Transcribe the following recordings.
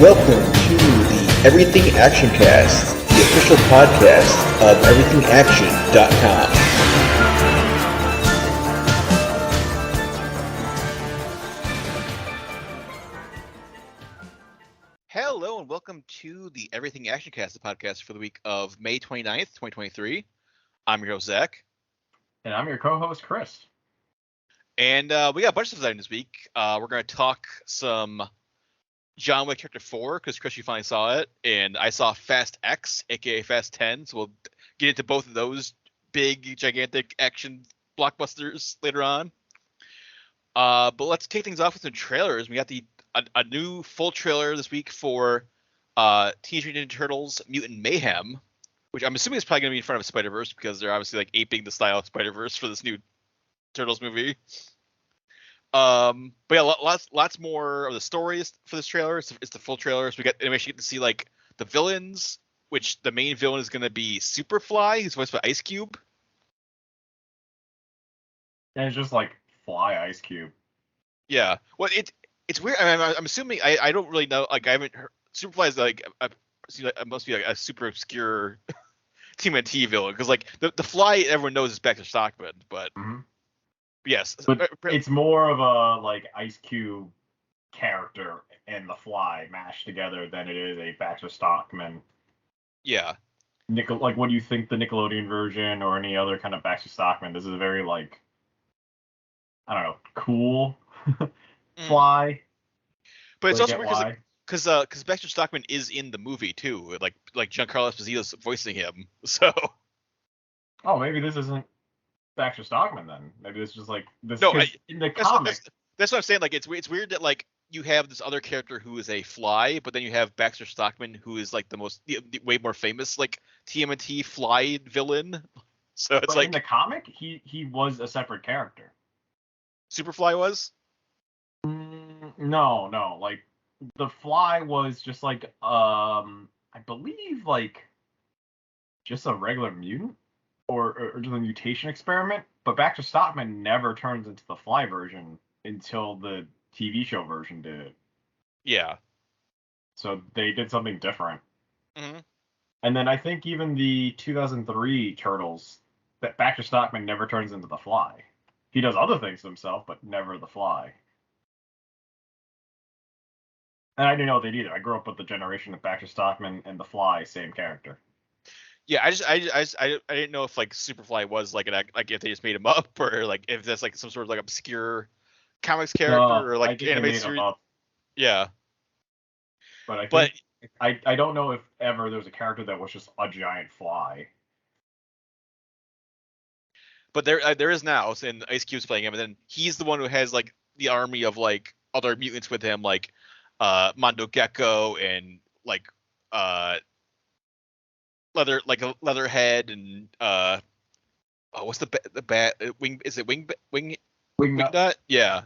Welcome to the Everything Actioncast, the official podcast of everythingaction.com. Hello and welcome to the Everything Actioncast, the podcast for the week of May 29th, 2023. I'm your host, Zach. And I'm your co-host, Chris. And we got a bunch of stuff this week. We're going to talk some John Wick Chapter 4, because Chris, you finally saw it. And I saw Fast X, aka Fast 10. So we'll get into both of those big, gigantic action blockbusters later on. But let's kick things off with some trailers. We got a new full trailer this week for Teenage Mutant Ninja Turtles Mutant Mayhem, which I'm assuming is probably going to be in front of Spider-Verse because they're obviously like aping the style of Spider-Verse for this new Turtles movie. But yeah, lots more of the stories for this trailer. It's the full trailer. So we actually get to see like the villains, which the main villain is going to be Superfly, who's voiced by Ice Cube. And it's just like Fly Ice Cube. Yeah. Well, it's weird. I mean, I'm assuming I don't really know. Like I haven't heard. Superfly is like it must be like a super obscure TMNT villain because like the Fly everyone knows is Baxter Stockman, but yes, but it's more of a like Ice Cube character and the Fly mashed together than it is a Baxter Stockman. Yeah. Like what do you think the Nickelodeon version or any other kind of Baxter Stockman? This is a very like I don't know, cool Fly. But it's also weird because Baxter Stockman is in the movie too, like Giancarlo Esposito's voicing him. So. Oh, maybe this isn't Baxter Stockman then. Maybe this is just like this. No, in the comic. That's what I'm saying. Like it's weird that like you have this other character who is a Fly, but then you have Baxter Stockman who is like the way more famous like TMNT Fly villain. So it's like in the comic he was a separate character. Superfly was? No. Like the Fly was just like I believe like just a regular mutant or just a mutation experiment. But Baxter Stockman never turns into the Fly version until the TV show version did. Yeah. So they did something different. Mm-hmm. And then I think even the 2003 Turtles, that Baxter Stockman never turns into the Fly. He does other things to himself, but never the Fly. And I didn't know what they did either. I grew up with the generation of Baxter Stockman and the Fly, same character. Yeah, I didn't know if like Superfly was like like if they just made him up or like if that's like some sort of like obscure comics character or like animated series. Yeah. But I don't know if ever there was a character that was just a giant fly. But there is now, and Ice Cube's playing him, and then he's the one who has like the army of like other mutants with him, like Mondo Gecko and like Leatherhead and what's the bat wing? Is it Wingnut? Yeah,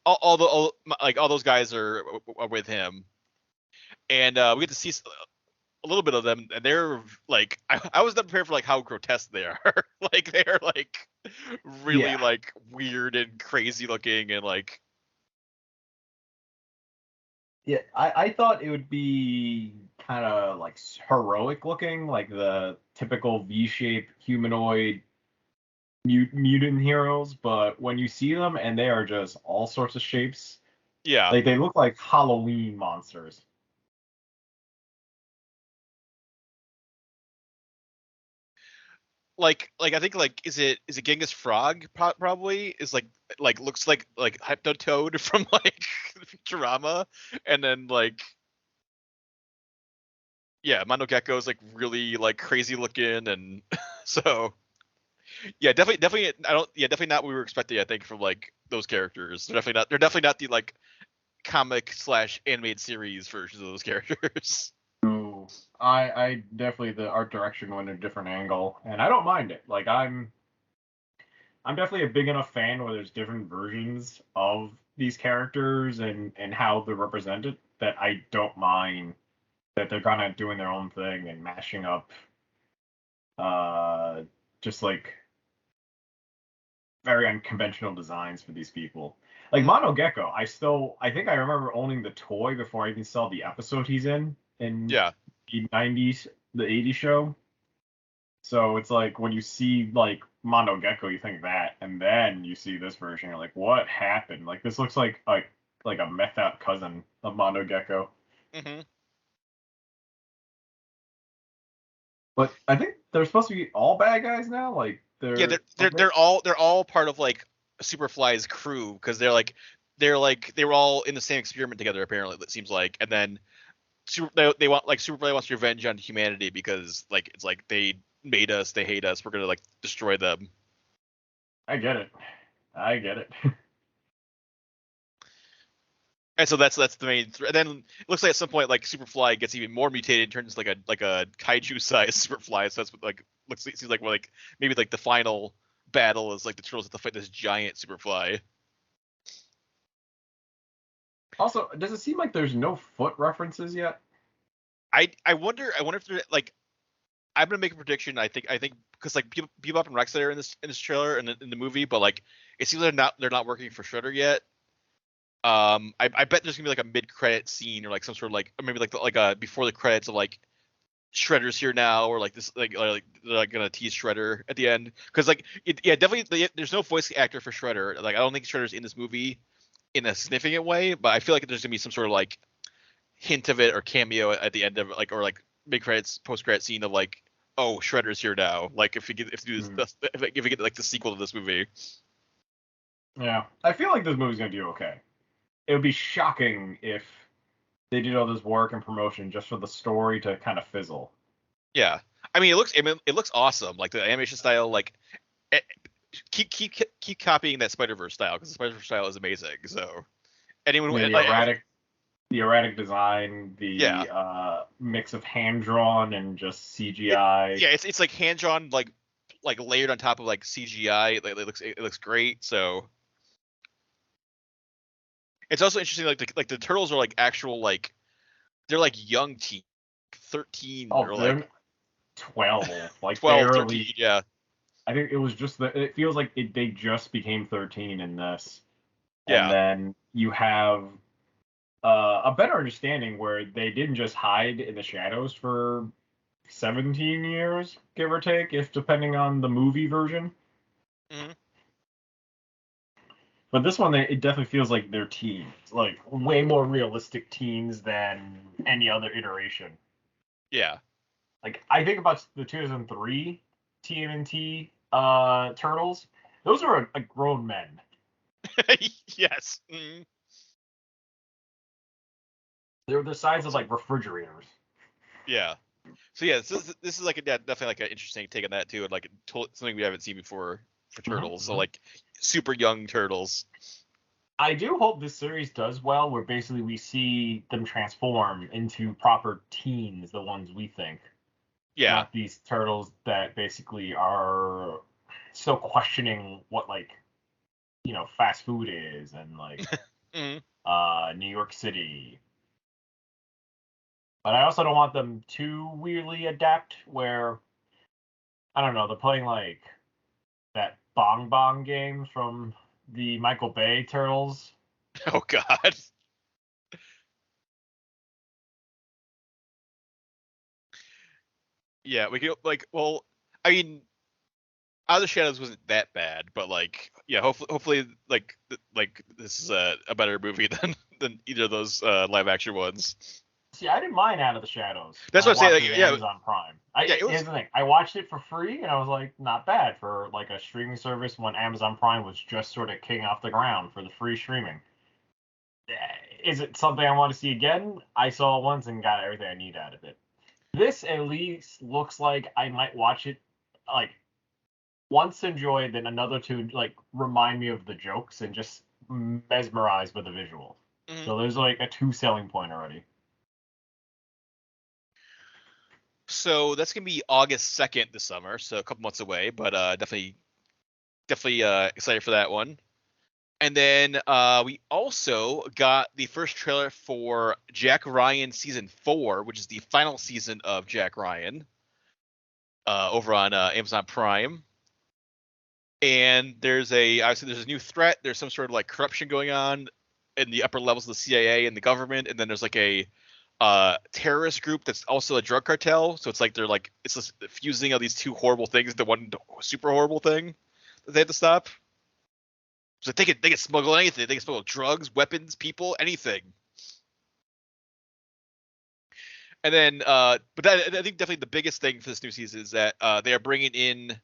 all those guys are with him, and we get to see a little bit of them, and they're like I was not prepared for like how grotesque they are. Like they're like really like weird and crazy looking and like. Yeah, I thought it would be kind of like heroic looking, like the typical V-shaped humanoid mutant heroes, but when you see them and they are just all sorts of shapes, yeah, like they look like Halloween monsters. Like I think like is it Genghis Frog probably is like looks like Hypnotoad from like Futurama, and then like Mondo Gecko is like really like crazy looking, and so definitely definitely not what we were expecting, I think, from like those characters. They're definitely not the like comic / animated series versions of those characters. I definitely the art direction went a different angle, and I don't mind it. Like I'm definitely a big enough fan where there's different versions of these characters and how they're represented that I don't mind that they're kind of doing their own thing and mashing up just like very unconventional designs for these people. Like Mono Gecko, I think I remember owning the toy before I even saw the episode he's in Yeah. the 90s, the 80s show. So it's like when you see like Mono Gecko, you think that, and then you see this version, you're like, what happened? Like this looks like a methed out cousin of Mono Gecko. Mm-hmm. But I think they're supposed to be all bad guys now. Like Yeah, they're all part of like Superfly's crew because they were all in the same experiment together apparently. It seems like, and then they want like Superfly wants revenge on humanity because like it's like they made us, they hate us, we're gonna like destroy them. I get it. I get it. And so that's the main. And then it looks like at some point like Superfly gets even more mutated, and turns like a kaiju sized Superfly. So that's what like seems like maybe like the final battle is like the turtles have to fight this giant Superfly. Also, does it seem like there's no foot references yet? I wonder if they're like, I'm gonna make a prediction. I think because like Bebop and Rex are in this trailer and in the movie, but like it seems like they're not working for Shredder yet. I bet there's gonna be like a mid-credit scene or like some sort of like, or maybe like a before the credits of like Shredder's here now, or like this like they're like gonna tease Shredder at the end because like yeah, definitely there's no voice actor for Shredder. Like I don't think Shredder's in this movie in a significant way, but I feel like there's gonna be some sort of like hint of it or cameo at the end of like, or like mid-credits post-credit scene of like, oh, Shredder's here now. Like if you get like the sequel to this movie. Yeah, I feel like this movie's gonna do okay. It would be shocking if they did all this work and promotion just for the story to kind of fizzle. Yeah, I mean it looks awesome. Like the animation style, like keep copying that Spider-Verse style because the Spider-Verse style is amazing. So anyone The erratic design, the mix of hand drawn and just CGI. It's like hand drawn, like layered on top of like CGI. Like it looks great. So it's also interesting. Like the turtles are like actual like they're like young teen, 13 or like 12, like 12, barely. 13. Yeah. I think it was just that it feels like they just became 13 in this. Yeah. And then you have a better understanding where they didn't just hide in the shadows for 17 years, give or take, if depending on the movie version. Mm-hmm. But this one, it definitely feels like they're teens, like way more realistic teens than any other iteration. Yeah. Like I think about the 2003 TMNT Turtles; those are like grown men. Yes. Mm-hmm. They're the size of like refrigerators. Yeah. So yeah, this is like definitely like an interesting take on that too, and like something we haven't seen before for turtles. Mm-hmm. So like super young turtles. I do hope this series does well, where basically we see them transform into proper teens, the ones we think. Yeah. Not these turtles that basically are still questioning what like, fast food is and like mm-hmm. New York City. But I also don't want them too weirdly adapt where, I don't know, they're playing like that Bong Bong game from the Michael Bay Turtles. Oh God. Yeah, we could like, well, I mean, Out of the Shadows wasn't that bad, but like, yeah, hopefully like this is a better movie than either of those live action ones. See, I didn't mind Out of the Shadows. That's what I'm saying. Like, yeah, Amazon Prime. Here's the thing. I watched it for free, and I was like, not bad for like a streaming service when Amazon Prime was just sort of kicking off the ground for the free streaming. Is it something I want to see again? I saw it once and got everything I need out of it. This at least looks like I might watch it like once to enjoy, then another to like remind me of the jokes and just mesmerized by the visual. Mm-hmm. So there's like a 2 selling point already. So that's gonna be August 2nd this summer, so a couple months away, but definitely excited for that one. And then we also got the first trailer for Jack Ryan season 4, which is the final season of Jack Ryan, over on Amazon Prime. And obviously there's a new threat. There's some sort of like corruption going on in the upper levels of the CIA and the government, and then there's like a terrorist group that's also a drug cartel. So it's like it's this fusing of these two horrible things into one super horrible thing that they have to stop. So they can smuggle anything. They can smuggle drugs, weapons, people, anything. And then, but I think definitely the biggest thing for this new season is that they are bringing in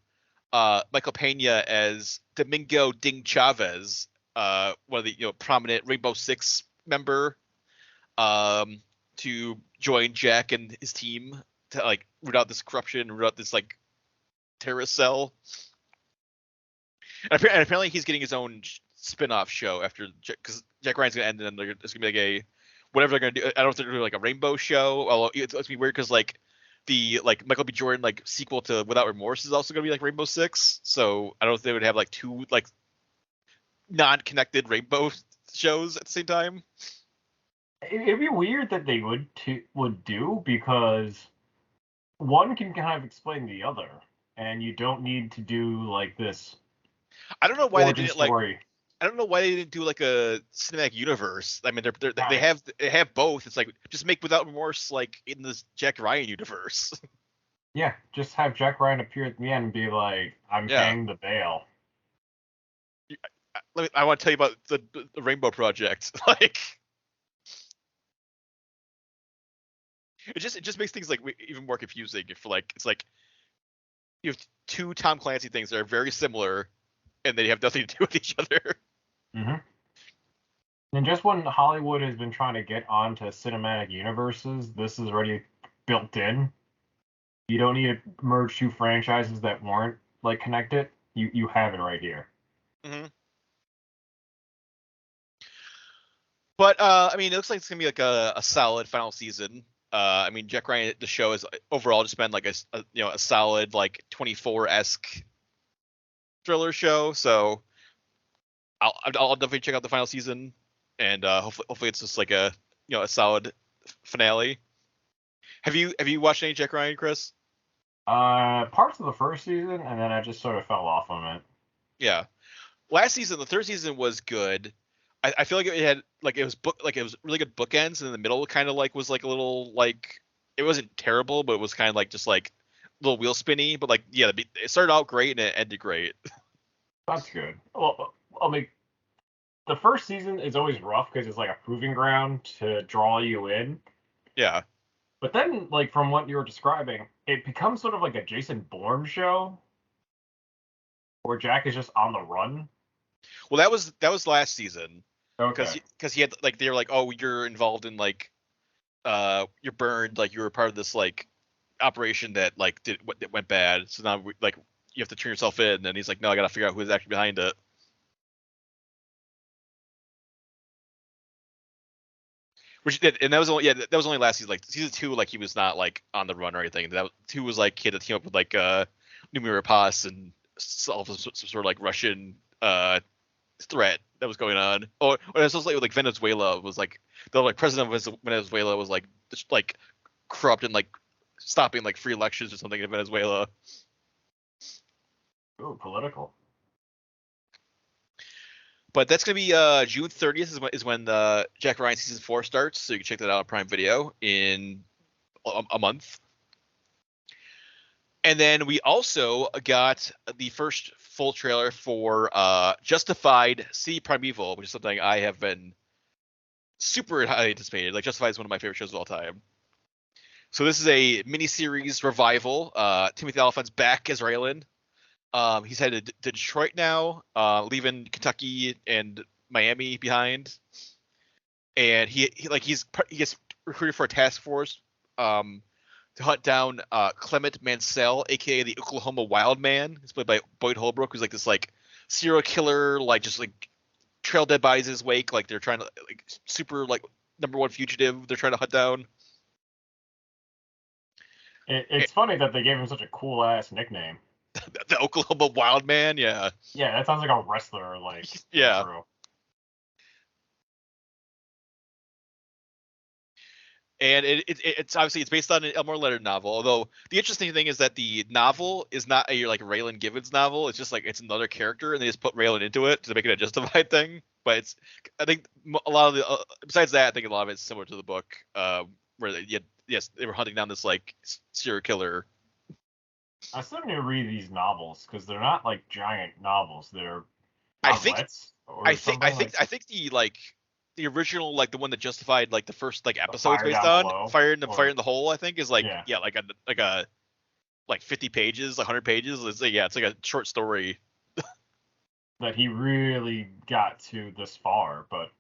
Michael Pena as Domingo Ding Chavez, one of the prominent Rainbow Six member, to join Jack and his team to like root out this corruption, root out this like terrorist cell. And apparently he's getting his own spin-off show after, because Jack Ryan's gonna end, and then there's gonna be like whatever they're gonna do. I don't know if they're gonna do like a rainbow show. Although it's gonna be weird because like the Michael B. Jordan like sequel to Without Remorse is also gonna be like Rainbow Six. So I don't know if they would have like two like non-connected rainbow shows at the same time. It'd be weird that they would do, because one can kind of explain the other, and you don't need to do like this. I don't know why they did it story. I don't know why they didn't do like a cinematic universe. I mean, they have both. It's like just make Without Remorse like in this Jack Ryan universe. Yeah, just have Jack Ryan appear at the end and be like, "I'm paying the bail." I want to tell you about the Rainbow Project. Like, it just makes things like even more confusing. If like it's like you have two Tom Clancy things that are very similar, and they have nothing to do with each other. Mm-hmm. And just when Hollywood has been trying to get onto cinematic universes, this is already built in. You don't need to merge two franchises that weren't like connected. You have it right here. Mm-hmm. But I mean, it looks like it's gonna be like a solid final season. I mean, Jack Ryan, the show is overall just been like a solid like 24-esque thriller show. So I'll definitely check out the final season, and hopefully it's just like a solid finale. Have you watched any Jack Ryan, Chris? Parts of the first season, and then I just sort of fell off on it. Yeah, last season, the third season was good. I feel like it had like it was really good bookends, and in the middle kind of like was like a little like it wasn't terrible, but it was kind of like just like a little wheel spinny. But like yeah, it started out great and it ended great. That's good. Well, I mean, the first season is always rough because it's like a proving ground to draw you in. Yeah. But then, like from what you were describing, it becomes sort of like a Jason Bourne show, where Jack is just on the run. Well, that was last season. Okay. Because he had like they were like, oh, you're involved in like, you're burned, like you were part of this like operation that like that went bad. So now like you have to turn yourself in, and he's like, no, I gotta figure out who's actually behind it. Which did, and that was only last season. Like season 2, like he was not like on the run or anything. That 2 was like he had to team up with like Numira Paz and solve some sort of like Russian threat that was going on. Or it was also like Venezuela was like the like president of Venezuela was like just like corrupt and like stopping like free elections or something in Venezuela. Ooh, political. But that's gonna be June 30th is when Jack Ryan season 4 starts, so you can check that out on Prime Video in a month. And then we also got the first full trailer for Justified See Primeval, which is something I have been super highly anticipated. Like Justified is one of my favorite shows of all time. So this is a miniseries revival. Timothy Olyphant's back as Raylan. He's headed to Detroit now, leaving Kentucky and Miami behind. And he gets recruited for a task force to hunt down Clement Mansell, aka the Oklahoma Wild Man. He's played by Boyd Holbrook, who's like this like serial killer, like just like trail dead bodies in his wake. Like they're trying to like super like #1 fugitive. They're trying to hunt down. It's funny that they gave him such a cool ass nickname. The Oklahoma Wild Man, yeah. Yeah, that sounds like a wrestler, like yeah. Intro. And it's obviously it's based on an Elmore Leonard novel. Although the interesting thing is that the novel is not a like Raylan Givens novel. It's just like it's another character, and they just put Raylan into it to make it a justified thing. But it's I think a lot of the besides that, I think a lot of it's similar to the book, where they were hunting down this like serial killer. I still need to read these novels because they're not like giant novels. They're I think novelettes or I think I something think like I think the original like the one that justified like the first like episodes Fire based Down on Below, Fire in the or- Fire in the Hole, I think is like Yeah. like 50 pages, like 100 pages. It's like a short story. that he really got to this far, but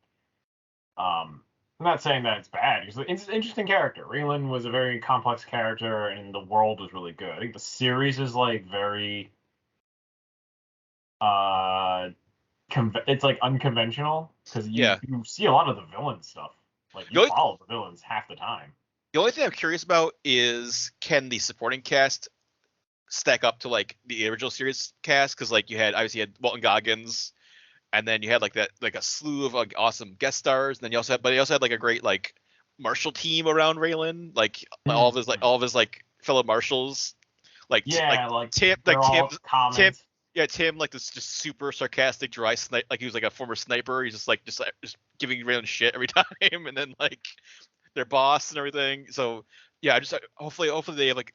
I'm not saying that it's bad. It's an interesting character. Raylan was a very complex character, and the world was really good. I think the series is like very it's like unconventional because Yeah. you see a lot of the villain stuff. Like The you only- follow the villains half the time. The only thing I'm curious about is can the supporting cast stack up to like the original series cast? Because like you had Walton Goggins, and then you had like a slew of like awesome guest stars. And then you also had like a great like marshal team around Raylan, like all of his fellow marshals, like Tim, they're all comments. Tim, like this just super sarcastic, dry snipe, like he was like a former sniper. He's just giving Raylan shit every time, and then like their boss and everything. So yeah, hopefully they have like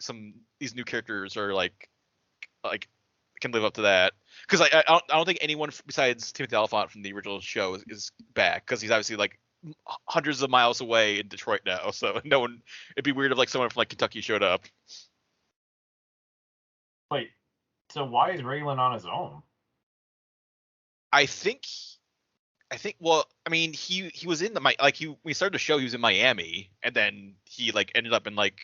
these new characters are like can live up to that. Because I don't think anyone besides Timothy Olyphant from the original show is back, because he's obviously like hundreds of miles away in Detroit now. So no one. It'd be weird if like someone from like Kentucky showed up. Wait, so why is Raylan on his own? I think. Well, I mean, he was in when he started the show, he was in Miami, and then he like ended up in like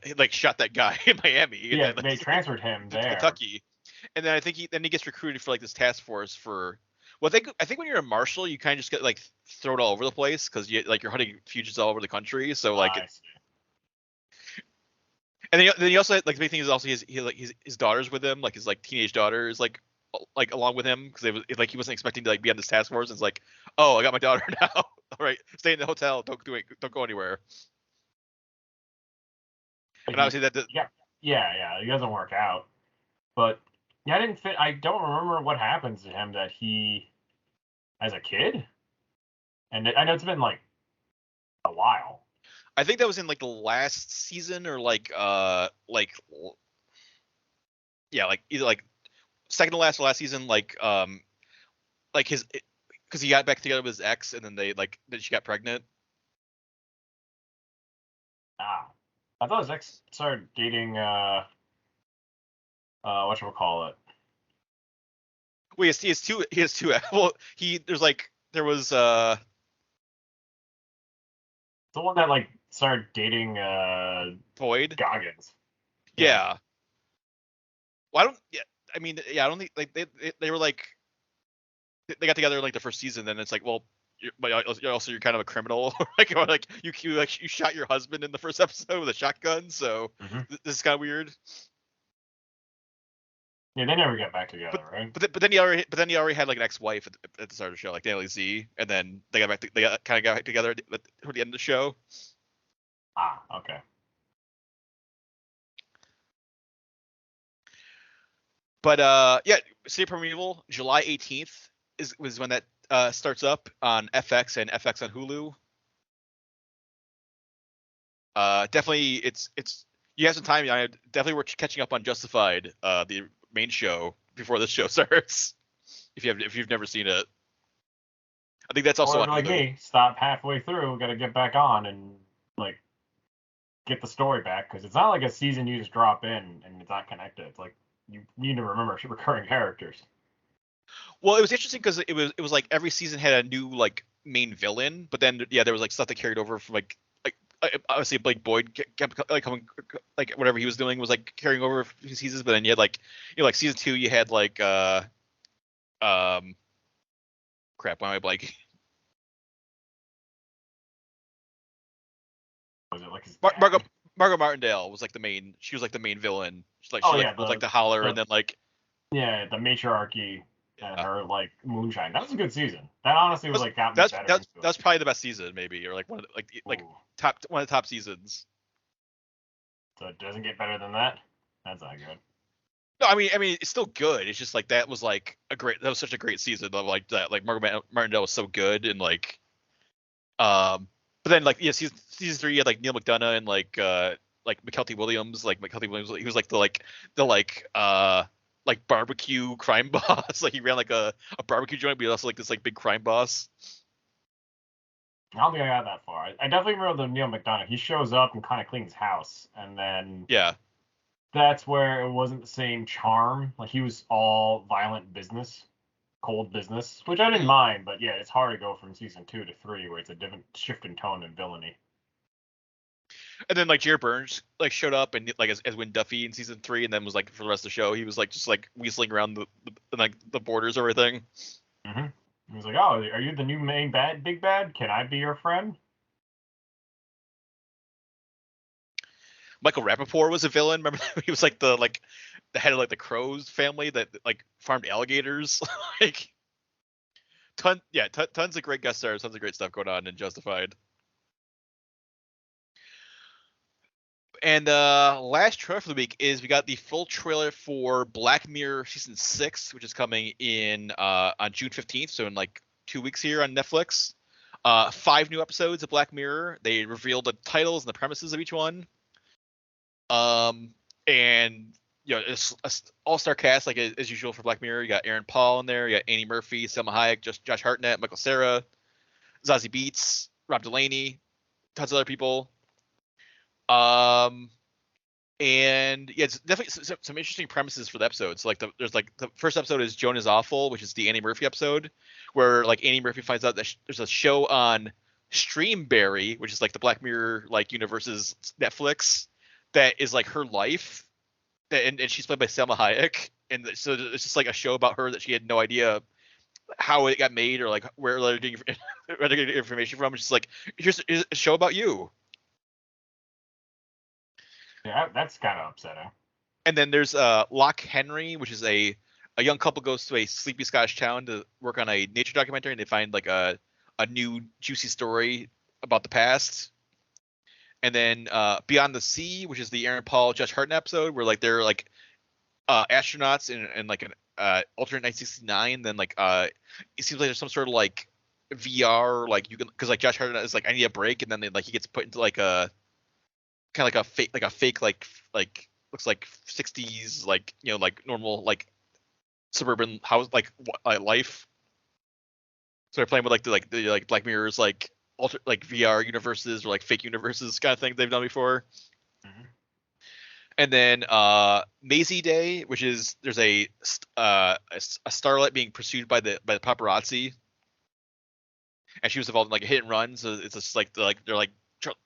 he, like shot that guy in Miami. Yeah, and then, they transferred him to there. Kentucky, and then I think he gets recruited for like this task force for. Well, I think when you're a marshal, you kind of just get like thrown all over the place because you're hunting fugitives all over the country. So like, and then he also like the big thing is also his daughters with him, like his like teenage daughters like along with him, because he wasn't expecting to like be on this task force. And it's like, oh, I got my daughter now. All right, stay in the hotel. Don't go anywhere. And obviously that yeah, it doesn't work out. But yeah, I don't remember what happens to him that he as a kid. And I know it's been like a while. I think that was in like the last season or either like second to last or last season, like his, because he got back together with his ex, and then then she got pregnant. I thought his ex started dating whatchamacallit. Well, he has two. Well, there was the one that like started dating Boyd Goggins. Yeah. Well, I don't. Yeah, I mean, yeah, I don't think like they were like they got together in like the first season. Then it's like, well, but you're kind of a criminal, or like you shot your husband in the first episode with a shotgun. So this is kind of weird. Yeah, they never get back together, right? But then he already had like an ex-wife at the start of the show, like Daily Z, and then they kind of got back together toward the end of the show. Okay. But yeah, City of Primeval, July 18th was when that starts up on FX and FX on Hulu. Definitely, it's you have some time. I definitely we're catching up on Justified, the main show, before this show starts. If you've never seen it, I think that's also or on like Hulu. me, stop halfway through, got to get back on and like get the story back, because it's not like a season you just drop in and it's not connected. It's like you need to remember recurring characters. Well, it was interesting because it was like every season had a new like main villain, but then yeah, there was like stuff that carried over from like obviously like Boyd kept like coming, like whatever he was doing was like carrying over a few seasons, but then you had like like season 2 you had like crap, why am I blanking? Was it like his Margot Martindale was like the main. She was like the main villain. She's like Oh, yeah, was like the holler, and then like the matriarchy. and her like moonshine. That was a good season. That honestly was like got me better into it. That's probably the best season, maybe, or like one of the top seasons. So it doesn't get better than that. That's not good. No, I mean, it's still good. It's just like that was such a great season of like that. Like Margaret Martindale was so good, and like, but then like season 3 had like Neil McDonough and like McKelty Williams. Like McKelty Williams, he was like the barbecue crime boss. Like he ran like a barbecue joint, but he also like this like big crime boss. I don't think I got that far. I definitely remember the Neil McDonough. He shows up and kind of cleans house, and then that's where it wasn't the same charm. Like he was all violent business, cold business, which I didn't mind. But yeah, it's hard to go from season 2 to 3 where it's a different shift in tone and villainy. And then like Jared Burns like showed up and like as Win Duffy in season 3, and then was like for the rest of the show he was like just like weaseling around the borders and everything. Mm-hmm. He was like, "Oh, are you the new main big bad? Can I be your friend?" Michael Rappaport was a villain. Remember, he was like the head of like the Crows family that like farmed alligators. Like, tons of great guest stars, tons of great stuff going on in Justified. And last trailer for the week is we got the full trailer for Black Mirror season 6, which is coming in on June 15th, so in like 2 weeks here on Netflix. 5 new episodes of Black Mirror. They revealed the titles and the premises of each one. And it's an all-star cast like as usual for Black Mirror. You got Aaron Paul in there, you got Annie Murphy, Selma Hayek, Josh Hartnett, Michael Cera, Zazie Beetz, Rob Delaney, tons of other people. And yeah, it's definitely some interesting premises for the episodes. So like there's the first episode is Joan is Awful, which is the Annie Murphy episode, where like Annie Murphy finds out that there's a show on Streamberry, which is like the Black Mirror like universe's Netflix, that is like her life, and she's played by Selma Hayek, and so it's just like a show about her that she had no idea how it got made or like where they're getting information from. It's just like here's a show about you. Yeah, that's kind of upsetting. And then there's Loch Henry, which is a young couple goes to a sleepy Scottish town to work on a nature documentary, and they find like a new juicy story about the past. And then Beyond the Sea, which is the Aaron Paul Josh Hartnett episode, where like they're like astronauts in like an alternate 1969. Then like it seems like there's some sort of like VR, like you can, because like Josh Hartnett is like I need a break, and then he gets put into like a kind of like a fake like looks like 60s like like normal like suburban house like life. So they're playing with the Black Mirror's like like VR universes or like fake universes kind of thing they've done before. Mm-hmm. And then Maisie Day, which is there's a starlet being pursued by the paparazzi, and she was involved in like a hit and run. So it's just like they're like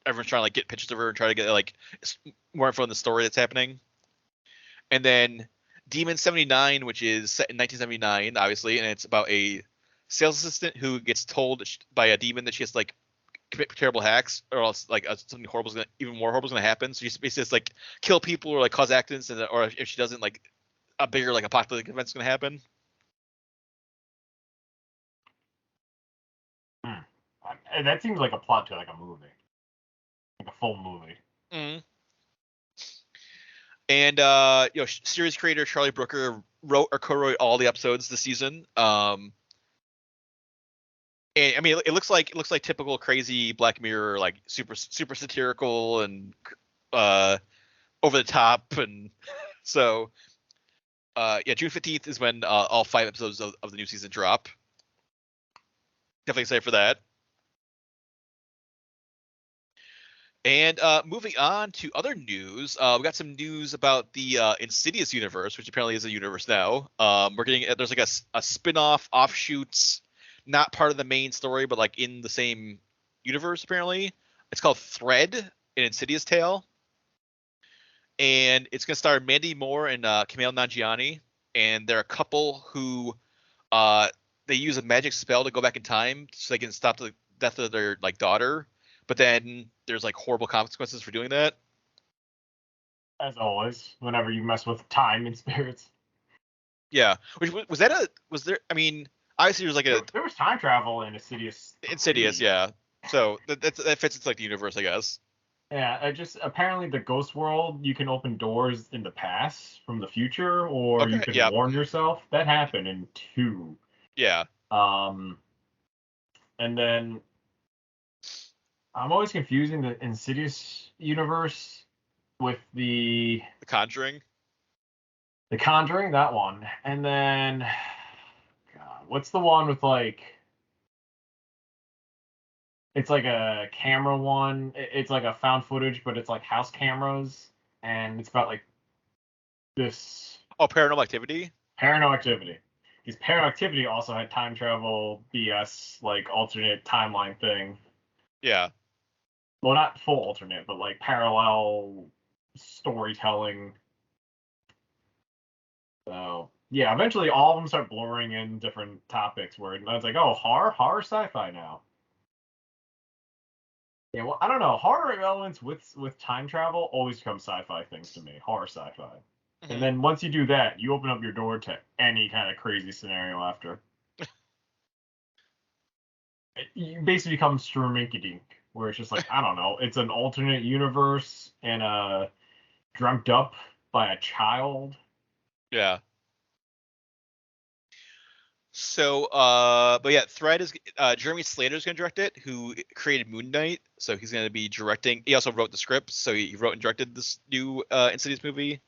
everyone's trying to like get pictures of her and try to get like more info on the story that's happening. And then Demon 79, which is set in 1979, obviously, and it's about a sales assistant who gets told by a demon that she has to like commit terrible hacks, or else like something horrible even more horrible is gonna happen. So she basically just like kill people or like cause accidents, or if she doesn't, like a bigger like apocalyptic event's gonna happen. That seems like a plot to like a movie. Like a full movie. Mm-hmm. And series creator Charlie Brooker wrote or co-wrote all the episodes this season. And I mean, it looks like typical crazy Black Mirror, like super satirical and over the top, and so June 15th is when all 5 episodes of the new season drop. Definitely excited for that. And moving on to other news, we got some news about the Insidious universe, which apparently is a universe now. There's like a spin-off, offshoots, not part of the main story, but like in the same universe apparently. It's called Thread, an Insidious tale. And it's going to star Mandy Moore and Kumail Nanjiani. And they're a couple who they use a magic spell to go back in time so they can stop the death of their like daughter. But then there's like horrible consequences for doing that. As always, whenever you mess with time and spirits. Yeah. Was that was there? I mean, obviously there's like There was time travel in Insidious. Insidious, 3. yeah. So that fits into like the universe, I guess. Yeah, just apparently the ghost world, you can open doors in the past from the future, or you Okay. can Yeah. warn yourself. That happened in 2. Yeah. Um, and then I'm always confusing the Insidious universe with The Conjuring. the Conjuring, that one, and then God, what's the one with like it's like a camera one. It's like a found footage, but it's like house cameras, and it's about like this Oh, Paranormal Activity. Paranormal Activity. Because Paranormal Activity also had time travel BS, like alternate timeline thing. Yeah. Well, not full alternate, but like parallel storytelling. So yeah, eventually all of them start blurring in different topics. Where I was like, oh, horror, sci-fi now. Yeah, well, I don't know. Horror elements with time travel always become sci-fi things to me. Horror, sci-fi. And Mhm. then once you do that, you open up your door to any kind of crazy scenario after. You basically become Sturminky where it's just like, I don't know, it's an alternate universe and dreamt up by a child. Yeah. So, but yeah, Thread is Jeremy Slater's gonna direct it, who created Moon Knight. So he's gonna be directing. He also wrote the script, so he wrote and directed this new Insidious movie.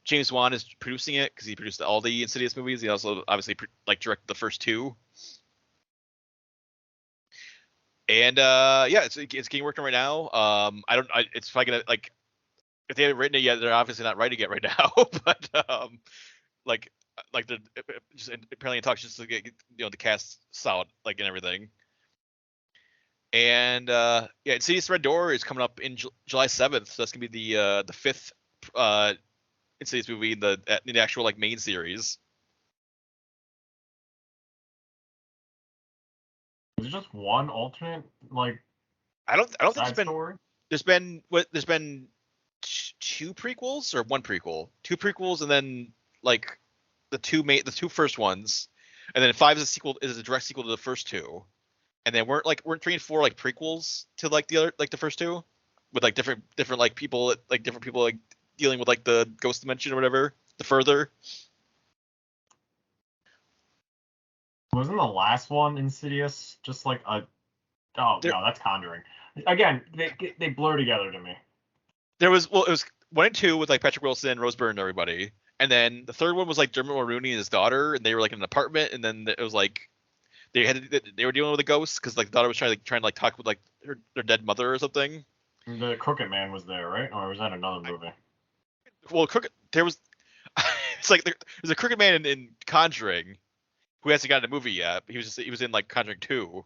James Wan is producing it because he produced all the Insidious movies. He also obviously like directed the first two. And yeah, it's getting worked on right now. It's probably gonna like if they haven't written it yet, they're obviously not writing it right now. But like they're just apparently in talks just to get the cast solid like and everything. And yeah, Insidious Red Door is coming up in July 7th. So that's gonna be the fifth Insidious movie in the actual like main series. Is it just one alternate like I don't think side story? there's been two prequels or one prequel, two prequels, and then like the two first ones, and then five is a direct sequel to the first two, and then weren't three and four like prequels to like the other like the first two, with like different like people like different people like dealing with like the ghost dimension or whatever. The further. Wasn't the last one Insidious just like a oh There no, that's Conjuring. Again, they blur together to me. there was well it was one and two with like Patrick Wilson, Rose Byrne, and everybody. And then the third one was like Dermot Mulroney and his daughter, and they were like in an apartment, and then it was like they were dealing with a ghost because like the daughter was trying to like talk with like their dead mother or something. The Crooked Man was there, right? Or was that another movie? Well, there was it's like there's a crooked man in Conjuring who hasn't gotten a movie yet. He was in like Conjuring 2.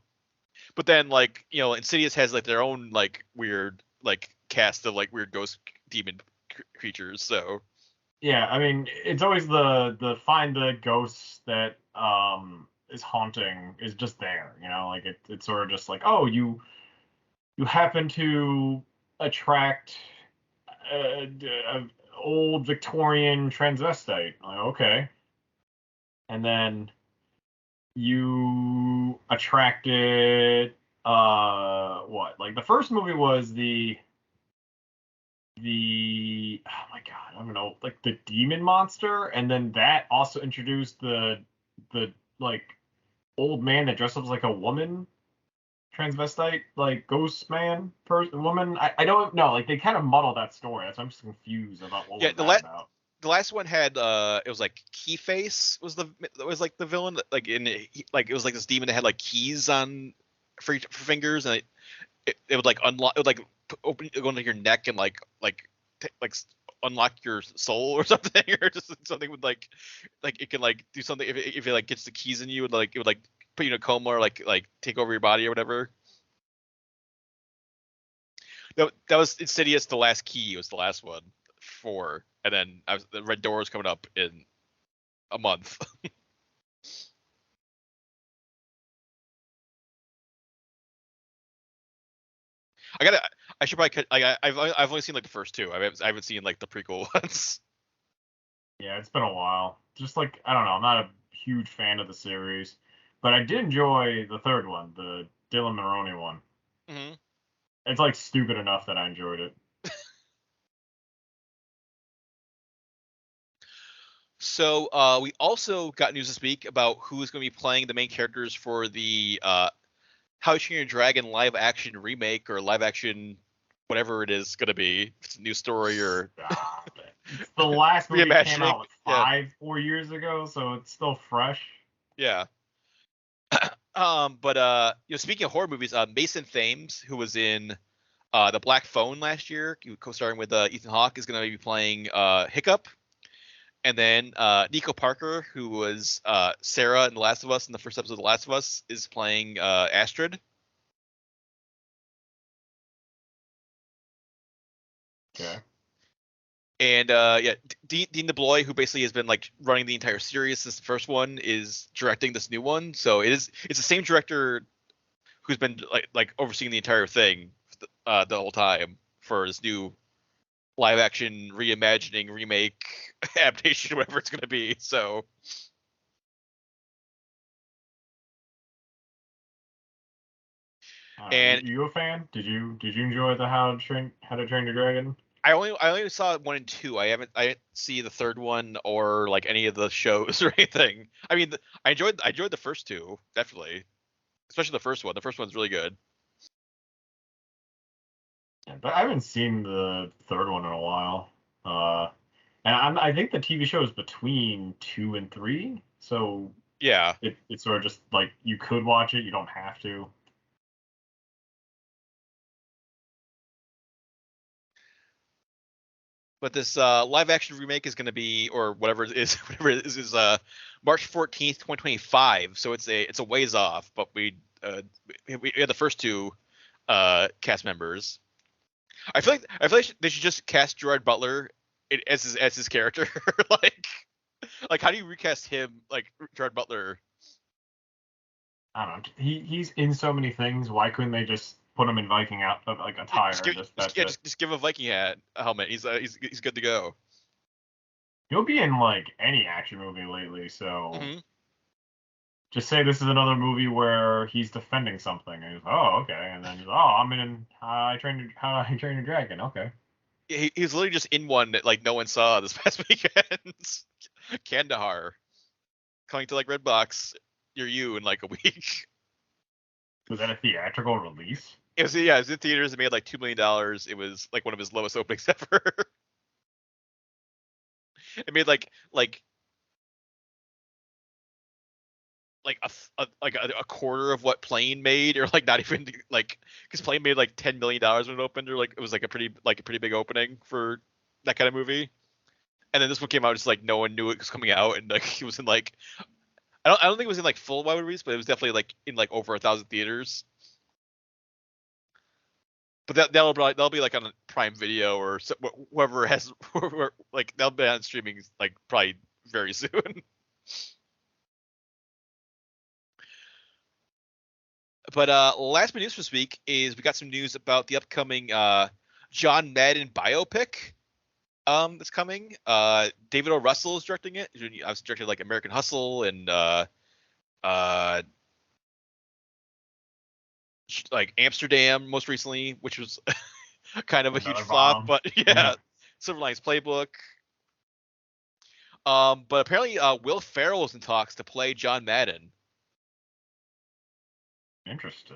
But then like Insidious has like their own like weird like cast of like weird ghost demon creatures. So Yeah, I mean, it's always the find the ghosts that is haunting is just there, like it's sort of just like, oh, you happen to attract a old Victorian transvestite. Like, okay. And then you attracted what? Like the first movie was the oh my god, I don't know, like the demon monster, and then that also introduced the like old man that dressed up as like a woman transvestite, like ghost man person woman. I don't know, like they kind of muddled that story. That's why I'm just confused about what yeah, was that about. the last one had it was like Keyface was like the villain like like it was like this demon that had like keys on for fingers, and it would like unlock it would like open go into your neck and like unlock your soul or something or just something with like it can like do something if it like gets the keys in you and like it would like put you in a coma or like take over your body or whatever. That was Insidious. The Last Key was the last one, 4, and then the Red Door is coming up in a month. I gotta. I should probably. I've only seen like the first two. I haven't seen like the prequel ones. Yeah, it's been a while. just like I don't know, I'm not a huge fan of the series, but I did enjoy the third one, the Dylan Mulroney one. Mm-hmm. It's like stupid enough that I enjoyed it. So we also got news this week about who's going to be playing the main characters for the How to Train Your Dragon live action remake or live action whatever it is going to be. If it's a new story or The last movie came reimagining. out Yeah. 4 years ago, so it's still fresh. Yeah. But speaking of horror movies, Mason Thames, who was in The Black Phone last year, co-starring with Ethan Hawke, is going to be playing Hiccup. And then Nico Parker, who was Sarah in The Last of Us in the first episode of The Last of Us, is playing Astrid. Okay. And Dean DeBlois, who basically has been like running the entire series since the first one, is directing this new one. So it's the same director who's been like overseeing the entire thing the whole time for this new live action reimagining remake adaptation, whatever it's going to be. So and you a fan? Did you enjoy the How to Train Your Dragon? I only saw 1 and 2. I didn't see the third one or like any of the shows or anything. I mean, I enjoyed the first two definitely, especially the first one. The first one's really good. Yeah, but I haven't seen the third one in a while. And I think the TV show is between 2 and 3, so Yeah, it's sort of just like you could watch it, you don't have to. but this live action remake is going to be, or whatever it is, is March 14th, 2025. So it's a ways off. But we had the first two cast members. I feel like they should just cast Gerard Butler as his character. like how do you recast him like Gerard Butler? I don't know. He's in so many things. Why couldn't they just put him in Viking out of like attire? Just give a Viking a helmet. He's good to go. He'll be in like any action movie lately, so Mm-hmm. just say this is another movie where he's defending something. And he's, oh, okay, and then I'm in How I Train Your Dragon. Okay. He's literally just in one that like no one saw this past weekend. Kandahar coming to like Redbox near you in like a week. Was that a theatrical release? It was it was in theaters. It made like $2 million. It was like one of his lowest openings ever. It made like a quarter of what Plane made, or like not even like because Plane made like $10 million when it opened, or like it was like a pretty big opening for that kind of movie. And then this one came out just like no one knew it was coming out, and like it was in like I don't think it was in like full wide release, but it was definitely like in like over 1,000 theaters. But that'll be like on Prime Video or whoever has like that'll be on streaming like probably very soon. But last bit news this week is we got some news about the upcoming John Madden biopic that's coming. David O. Russell is directing it. I was directing like American Hustle and like Amsterdam most recently, which was kind of a huge flop. But yeah, Silver Linings Playbook. But apparently Will Ferrell is in talks to play John Madden. Interesting.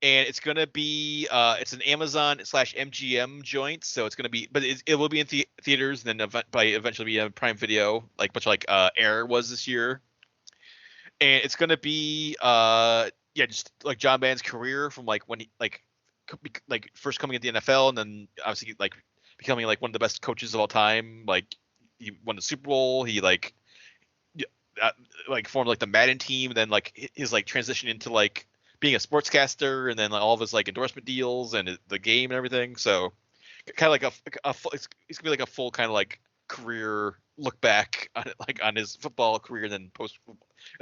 And it's gonna be it's an Amazon/MGM joint, so it's gonna be, but it will be in theaters, and then probably eventually be on Prime Video, like much like Air was this year. And it's gonna be just like John Madden's career from like when he like first coming at the NFL, and then obviously like becoming like one of the best coaches of all time. Like he won the Super Bowl. He like formed like the Madden team, and then like his like transition into like being a sportscaster, and then like, all of his like endorsement deals and the game and everything. So kind of like it's gonna be like a full kind of like career look back on like on his football career, and then post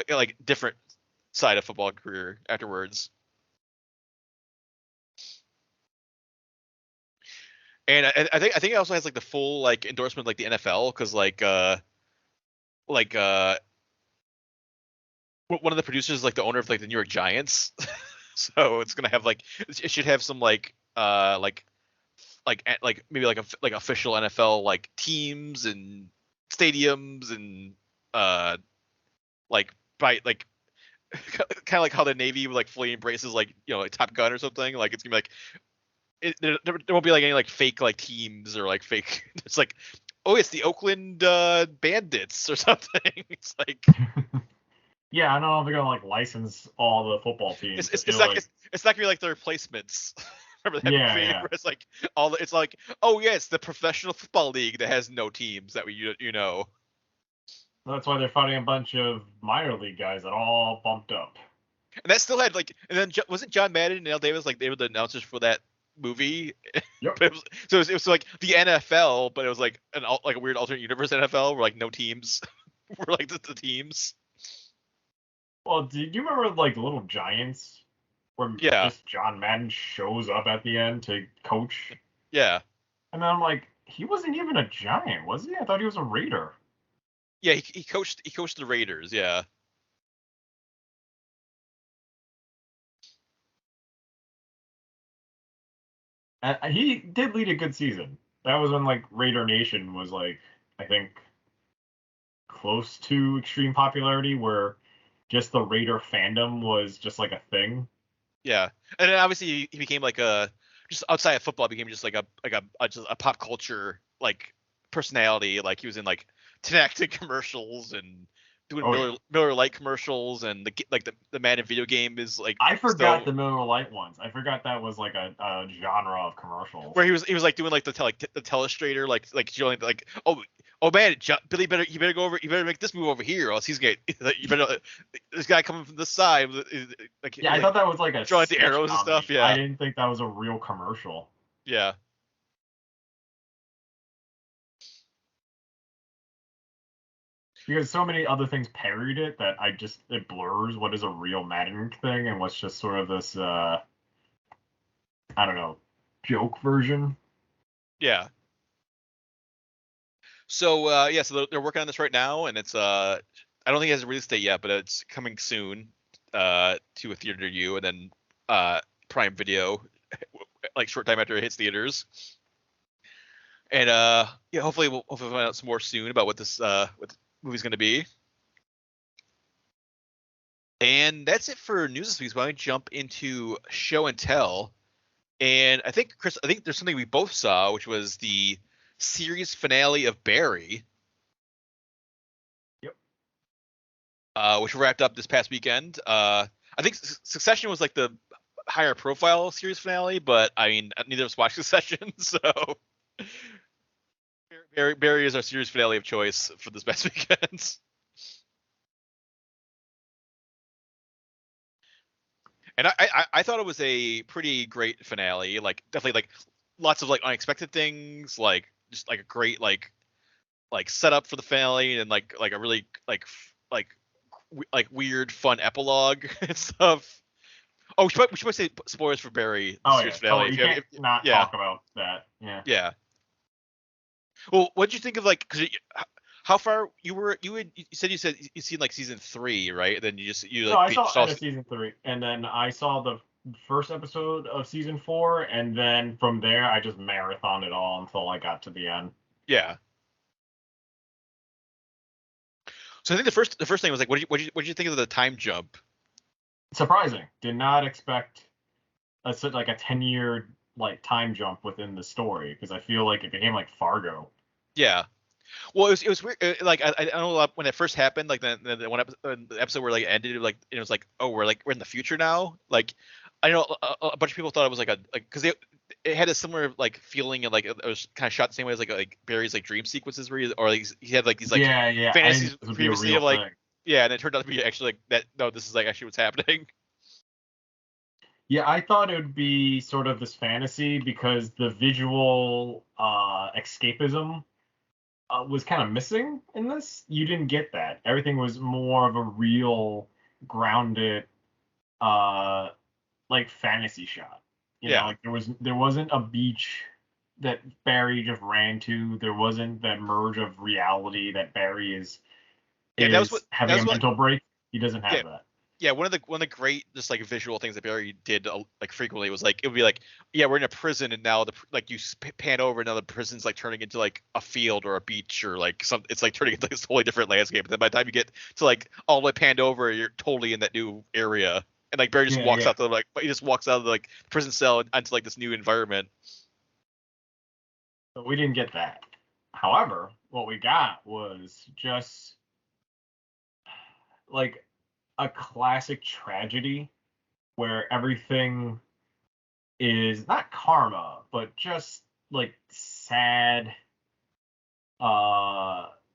like different side of football career afterwards. And I think it also has like the full like endorsement like the NFL, because like like one of the producers is like the owner of like the New York Giants. So it's gonna have like it should have some like maybe like official NFL like teams and stadiums and like by like kind of like how the Navy like fully embraces like like Top Gun or something. Like it's gonna be like there won't be like any like fake like teams or like fake. It's like, oh, it's the Oakland Bandits or something. It's like Yeah, I don't know if they're gonna like license all the football teams. it's not gonna be like the replacements. Remember that Yeah, movie yeah. where it's like it's like, oh yeah, it's the professional football league that has no teams that you know. That's why they're fighting a bunch of minor league guys that all bumped up. And that still had like, and then wasn't John Madden and Neil Davis like they were the announcers for that movie? Yep. But it was like the NFL, but it was like like a weird alternate universe NFL where like no teams were like the teams. Well, do you remember like the Little Giants, where Yeah. just John Madden shows up at the end to coach? Yeah. And then I'm like, he wasn't even a Giant, was he? I thought he was a Raider. Yeah, he coached the Raiders. Yeah. He did lead a good season. That was when like Raider Nation was like, I think, close to extreme popularity, where just the Raider fandom was just like a thing. Yeah, and then obviously he became like a just outside of football became just like just a pop culture like personality. Like he was in like 10 acting commercials and doing Miller Lite commercials, and the Madden video game is like I forgot the Miller Lite ones. I forgot that was like a genre of commercials where he was like doing like the telestrator like showing like oh man, Billy you better go over, you better make this move over here or else he's gonna you better this guy coming from the side like I thought that was like a drawing the arrows and stuff. Yeah, I didn't think that was a real commercial. Yeah. Because so many other things parried it that it blurs what is a real Madden thing and what's just sort of this I don't know, joke version. Yeah. So so they're working on this right now, and it's I don't think it has a release date yet, but it's coming soon to a theater near you, and then Prime Video like short time after it hits theaters. And hopefully we'll find out some more soon about what the movie's going to be. And that's it for news this week. So why don't we jump into show and tell? And I think Chris, there's something we both saw, which was the series finale of Barry. Yep. Which wrapped up this past weekend. I think Succession was like the higher profile series finale, but I mean neither of us watched Succession, so Barry is our series finale of choice for this past weekend. And I thought it was a pretty great finale. Like definitely like lots of like unexpected things, like just like a great like setup for the finale, and like a really like weird fun epilogue and stuff. Oh, we should say spoilers for Barry. Series finale. You can't not talk about that. Yeah. Yeah. Well, what did you think of like? Because how far you said you seen like season 3, right? And then I saw season 3, and then I saw the first episode of season 4, and then from there I just marathoned it all until I got to the end. Yeah. So I think the first thing was like, what did you think of the time jump? Surprising. Did not expect a 10-year like time jump within the story, because I feel like it became like Fargo. Yeah. Well, it was weird. Like I don't know when it first happened. Like the one episode where like it ended, like it was like, oh, we're in the future now. Like I know a bunch of people thought it was like because it had a similar like feeling, and like it was kind of shot the same way as like Barry's like dream sequences where he had like these like fantasies previously of like thing. Yeah, and it turned out to be actually like that. No, this is like actually what's happening. Yeah, I thought it would be sort of this fantasy because the visual escapism was kind of missing in this. You didn't get that. Everything was more of a real, grounded, like fantasy shot. You know, like there wasn't a beach that Barry just ran to. There wasn't that merge of reality that Barry is Yeah, that was what having that was a what mental break. He doesn't have yeah, that. yeah, one of the great just like visual things that Barry did like frequently was like it would be like, yeah, we're in a prison and now like you pan over and now the prison's like turning into like a field or a beach or like it's like turning into this totally different landscape. And then by the time you get to like all the way panned over, you're totally in that new area. And like Barry just walks out the like he just walks out of the like prison cell onto like this new environment. But we didn't get that. However, what we got was just like a classic tragedy where everything is not karma, but just like sad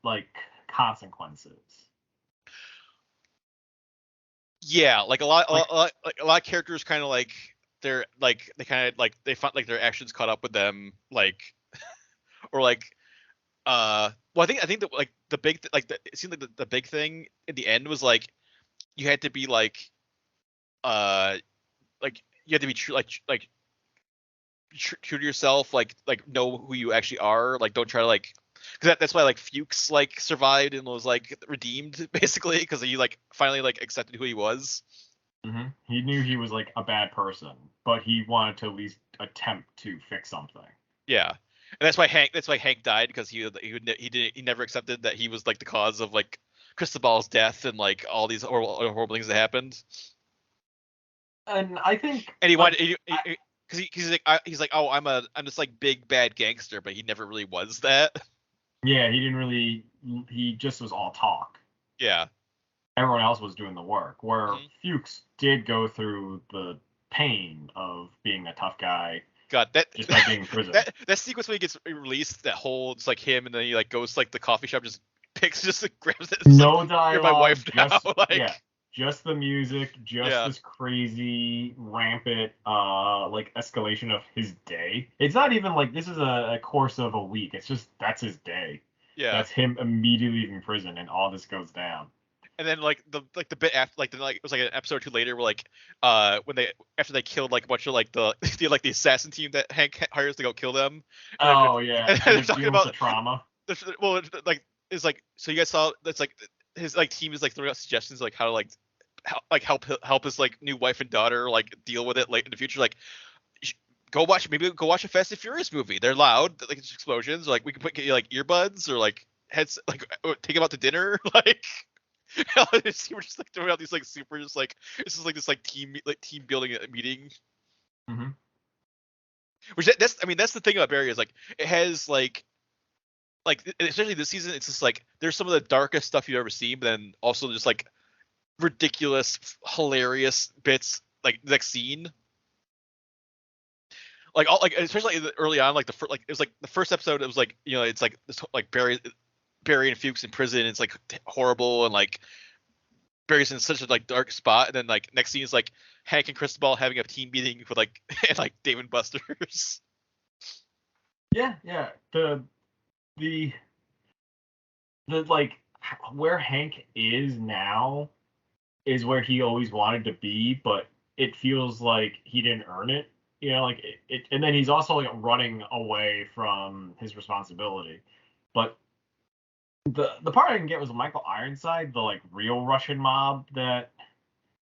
like consequences. Yeah, like a lot Like like a lot of characters kind of like they're like they kind of like they find like their actions caught up with them like or like well I think that like the big it seemed like the big thing in the end was like you had to be uh like you had to be true like true to yourself, like know who you actually are, like don't try to like because that's why like Fuchs like survived and was like redeemed basically because he like finally like accepted who he was. he knew he was like a bad person, but he wanted to at least attempt to fix something. Yeah, and that's why Hank died because he never accepted that he was like the cause of like Cristobal's death and like all these horrible things that happened. And I think And he wanted because he's like, oh, I'm this like big bad gangster, but he never really was that. yeah, he didn't really. He just was all talk. Yeah. Everyone else was doing the work. Where Mhm. Fuchs did go through the pain of being a tough guy. God, that just by being in prison. that sequence when he gets released, that whole it's like him, and then he like goes to like the coffee shop, just like grabs it. No like, dialogue. You're my wife now. Just, like, yeah, just the music, just this crazy rampant like escalation of his day. It's not even like this is a course of a week. It's just that's his day. Yeah. That's him immediately leaving prison, and all this goes down. And then like the bit after like it was like an episode or two later where like when they after they killed like a bunch of like the like the assassin team that Hank hires to go kill them. Oh yeah, and they're talking about the trauma. Well, like it's like so you guys saw that's like his like team is like throwing out suggestions like how to like help his like new wife and daughter like deal with it late in the future. Like go watch a Fast and Furious movie. They're loud, like it's explosions. Or, like we can put like earbuds or like heads like take them out to dinner like. We're just like throwing out these like super just like this is like this like team building meeting. Mm-hmm. Which that's I mean that's the thing about Barry is like it has like especially this season it's just like there's some of the darkest stuff you've ever seen, but then also just like ridiculous hilarious bits like the next scene. Like all like especially early on like it was like the first episode it was like you know it's like this like Barry and Fuchs in prison. It's like horrible and like Barry's in such a like dark spot. And then like next scene is like Hank and Cristobal having a team meeting with like and like Dave and Buster's. Yeah. The like where Hank is now is where he always wanted to be, but it feels like he didn't earn it. You know, like it and then he's also like running away from his responsibility. But the part I didn't get was Michael Ironside, the like real Russian mob that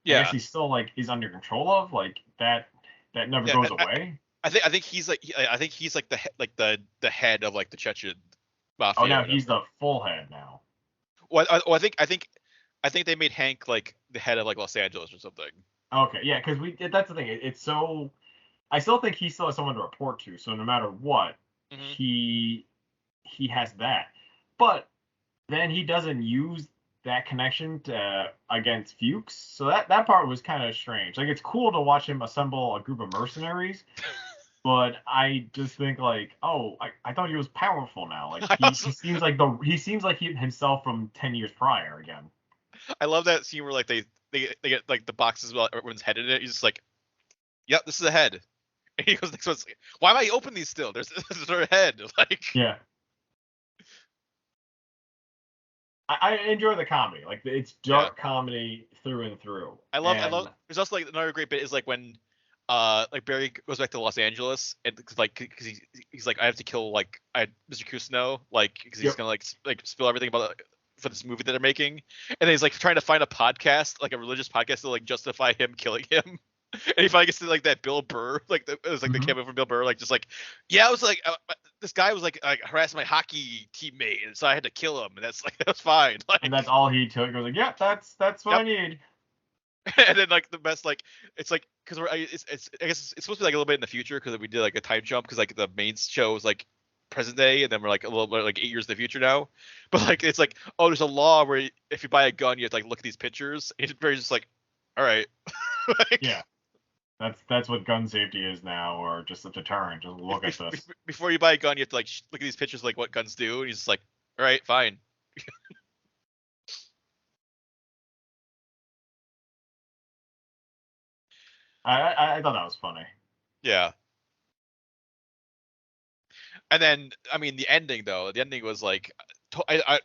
I guess he still like is under control of, like that never goes away. I think he's like the head of like the Chechen mafia. Oh, now he's the full head now. Well, I think they made Hank like the head of like Los Angeles or something. Okay, yeah, because that's the thing. It's so I still think he still has someone to report to. So no matter what, he has that. But then he doesn't use that connection against Fuchs. So that part was kind of strange. Like it's cool to watch him assemble a group of mercenaries, but I just think like, oh, I thought he was powerful now. Like he seems like he himself from 10 years prior again. I love that scene where like they get like the boxes with everyone's head in it. He's just like, yep, this is a head. And he goes next one, like, why am I open these still? There's their head. Like yeah. I enjoy the comedy. Like it's dark comedy through and through. I love. There's also like another great bit is like when like Barry goes back to Los Angeles and because he's like I have to kill like Mr. Cousineau like because he's gonna like spill everything about for this movie that they're making, and then he's like trying to find a podcast, like a religious podcast, to like justify him killing him. And he finally gets to like that Bill Burr, like it was like the cameo from Bill Burr, like just like, yeah, I was like, this guy was like harassing my hockey teammate, and so I had to kill him, and that's fine. Like, and that's all he took. He was like, yeah, that's what I need. And then like the best, like it's like because it's I guess it's supposed to be like a little bit in the future because we did like a time jump because like the main show is like present day, and then we're like a little bit like 8 years in the future now. But like it's like, oh, there's a law where if you buy a gun, you have to like look at these pictures. It's very just like, all right. Like, yeah. That's what gun safety is now, or just a deterrent. Just look at this. Before you buy a gun, you have to like look at these pictures, like what guns do. And he's just like, all right, fine. I thought that was funny. Yeah. And then, I mean, the ending though. The ending was like, I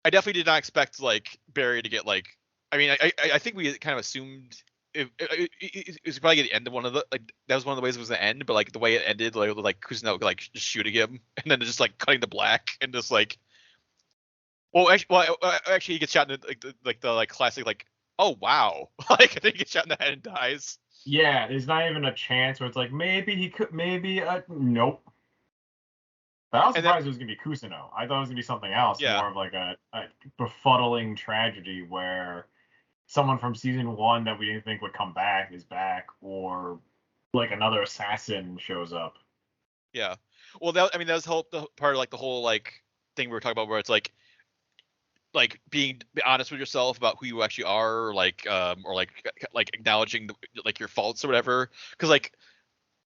definitely did not expect like Barry to get like. I mean, I think we kind of assumed it was probably at the end of one of the like that was one of the ways it was the end, but like the way it ended, like Kuznets like just shooting him and then just like cutting to black and just like, actually he gets shot in the classic like, oh wow, like I think he gets shot in the head and dies. Yeah, there's not even a chance where it's like maybe he could, nope. But I was surprised it was gonna be Kusuno. I thought it was gonna be something else, more of like a befuddling tragedy where someone from season 1 that we didn't think would come back is back, or like another assassin shows up. Yeah. Well, that was the part of like the whole like thing we were talking about where it's like being honest with yourself about who you actually are, or like acknowledging like your faults or whatever. Because like,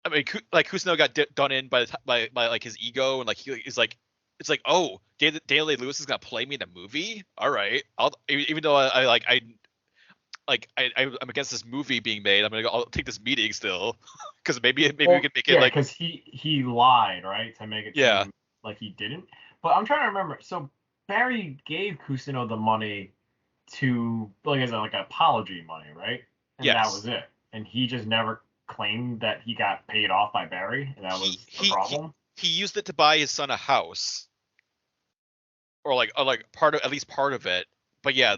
I mean, like Kusuno got done in by like his ego, and like he's like, it's like, oh, Daniel Day-Lewis is gonna play me in a movie. All right, even though I'm against this movie being made. I'll take this meeting still, because maybe we can make it like. Because he lied, right, to make it seem like he didn't. But I'm trying to remember. So Barry gave Kusuno the money to like as like apology money, right? And that was it. And he just never claimed that he got paid off by Barry, and that was the problem. He used it to buy his son a house, or at least part of it. But yeah,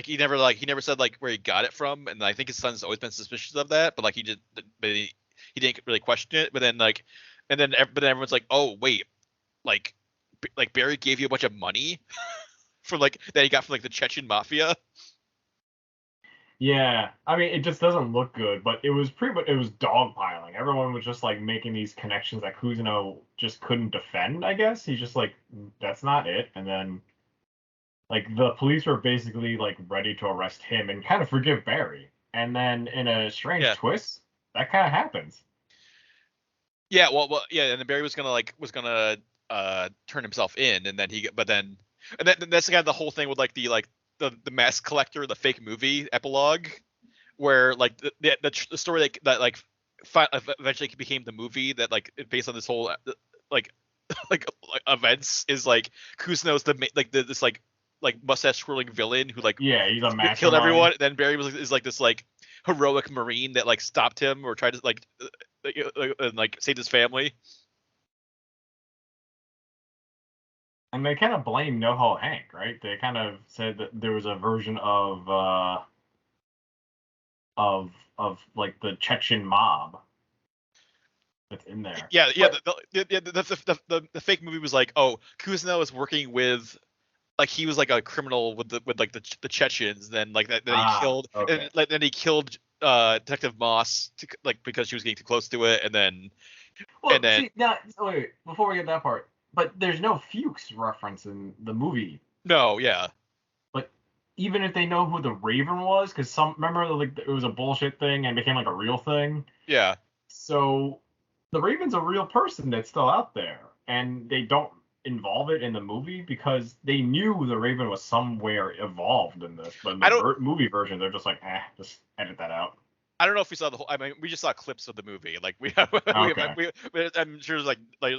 he never said like where he got it from, and I think his son's always been suspicious of that. But like he didn't really question it. But then everyone's like, oh wait, like Barry gave you a bunch of money from like that he got from like the Chechen mafia. Yeah, I mean it just doesn't look good, but it was dogpiling. Everyone was just like making these connections that Kusuno just couldn't defend. I guess he's just like, that's not it, and then. Like, the police were basically, like, ready to arrest him and kind of forgive Barry. And then, in a strange twist, that kind of happens. Yeah, yeah, and then Barry was gonna turn himself in, and then that's kind of the whole thing with, like, the mask collector, the fake movie epilogue, where, like, the story that eventually became the movie that, like, based on this whole, like events is, like, Kusuno's this mustache twirling villain who like he's a mastermind. Killed everyone. And then Barry is like this like heroic Marine that like stopped him or tried to like saved his family. And they kind of blame NoHo Hank, right? They kind of said that there was a version of like the Chechen mob that's in there. Yeah. The fake movie was like, oh, Kusuno is working with. Like he was like a criminal with the Chechens, then like that. Then he killed, and then he killed Detective Moss because she was getting too close to it, and then. See, now wait, before we get that part, but there's no Fuchs reference in the movie. No, yeah. But even if they know who the Raven was, because remember like it was a bullshit thing and became like a real thing. Yeah. So the Raven's a real person that's still out there, and they don't involve it in the movie because they knew the Raven was somewhere evolved in this, but in the movie version they're just like, just edit that out. I don't know if we saw the whole. I mean, we just saw clips of the movie. Like I'm sure there's like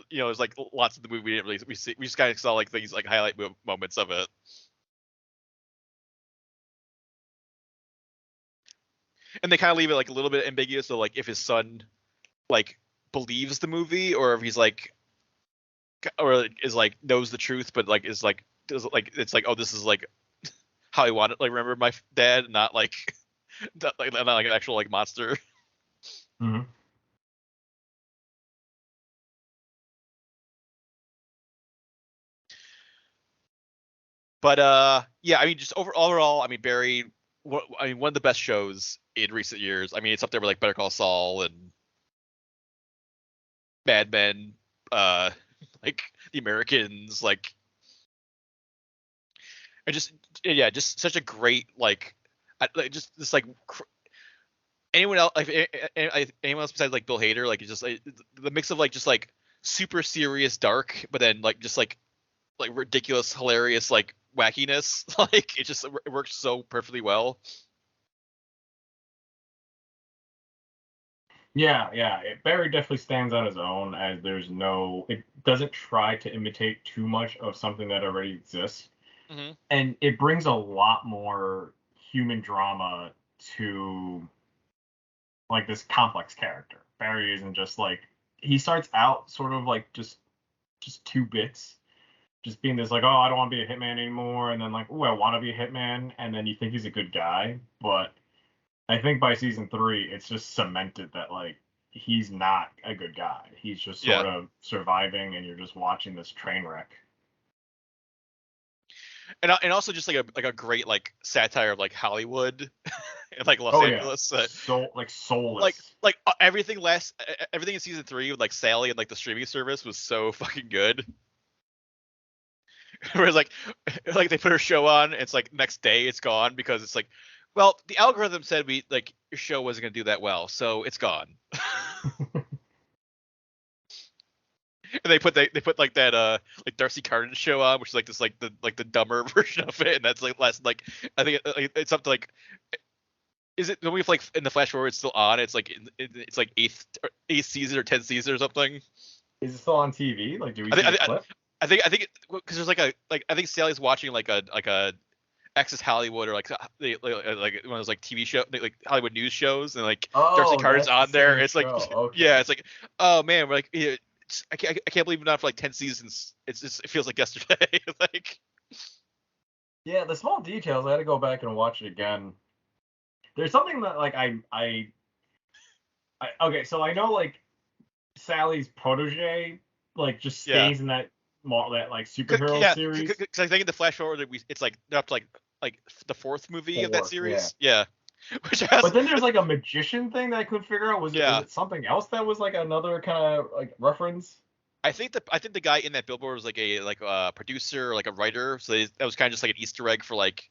there's like lots of the movie we didn't really see. We just kind of saw like these like highlight moments of it. And they kind of leave it like a little bit ambiguous. So like if his son like believes the movie, or if he's like. Or is like knows the truth, but like is like it's like, oh, this is like how I want it. Like, remember my dad, not like not like an actual like monster. Mm-hmm. But yeah, I mean, just overall, I mean, Barry, I mean, one of the best shows in recent years. I mean, it's up there with like Better Call Saul and Mad Men, uh, like The Americans, like, and just yeah, just such a great like, just this like anyone else like anyone else besides like Bill Hader, like it's just like, the mix of like just like super serious dark, but then like just like ridiculous hilarious like wackiness, like it works so perfectly well. Yeah, Barry definitely stands on his own, as it doesn't try to imitate too much of something that already exists. Hmm. And it brings a lot more human drama to like this complex character. Barry isn't just like, he starts out sort of like just two bits, just being this like, oh, I don't want to be a hitman anymore, and then like, oh, I want to be a hitman, and then you think he's a good guy, but I think by season 3, it's just cemented that like he's not a good guy. He's just Yeah. sort of surviving, and you're just watching this train wreck. And also just like a great like satire of like Hollywood and like Los Oh yeah, Angeles. soulless. Everything in season 3 with like Sally and like the streaming service was so fucking good. Whereas like they put her show on, and it's like next day it's gone because it's like, well, the algorithm said we like your show wasn't gonna do that well, so it's gone. And they put like that like Darcy Carden show on, which is like this like the dumber version of it, and that's like last like I think it's up to like, is it, don't we have like in the flash forward it's still on? It's like it's like eighth season or 10th season or something. Is it still on TV? Like, do we I see think the clip? I think because there's like I think Sally's watching like a Access Hollywood or like like one of those like TV show like Hollywood news shows, and like Darcy Oh, Carter's that's the on there. same It's like show. Okay. yeah, it's like, oh man, we're like I can't believe we're not for like 10 seasons. It feels like yesterday. Like Yeah, the small details. I had to go back and watch it again. There's something that like okay, so I know like Sally's protege like just yeah, stays in that like superhero series. because I think in the flash forward it's like they're up to like the 4th movie of that 4, yeah. series. Yeah, which has But then there's like a magician thing that I couldn't figure out. Was yeah. it something else that was like another kind of like reference? I think the guy in that billboard was like a producer or like a writer, so that was kind of just like an Easter egg for like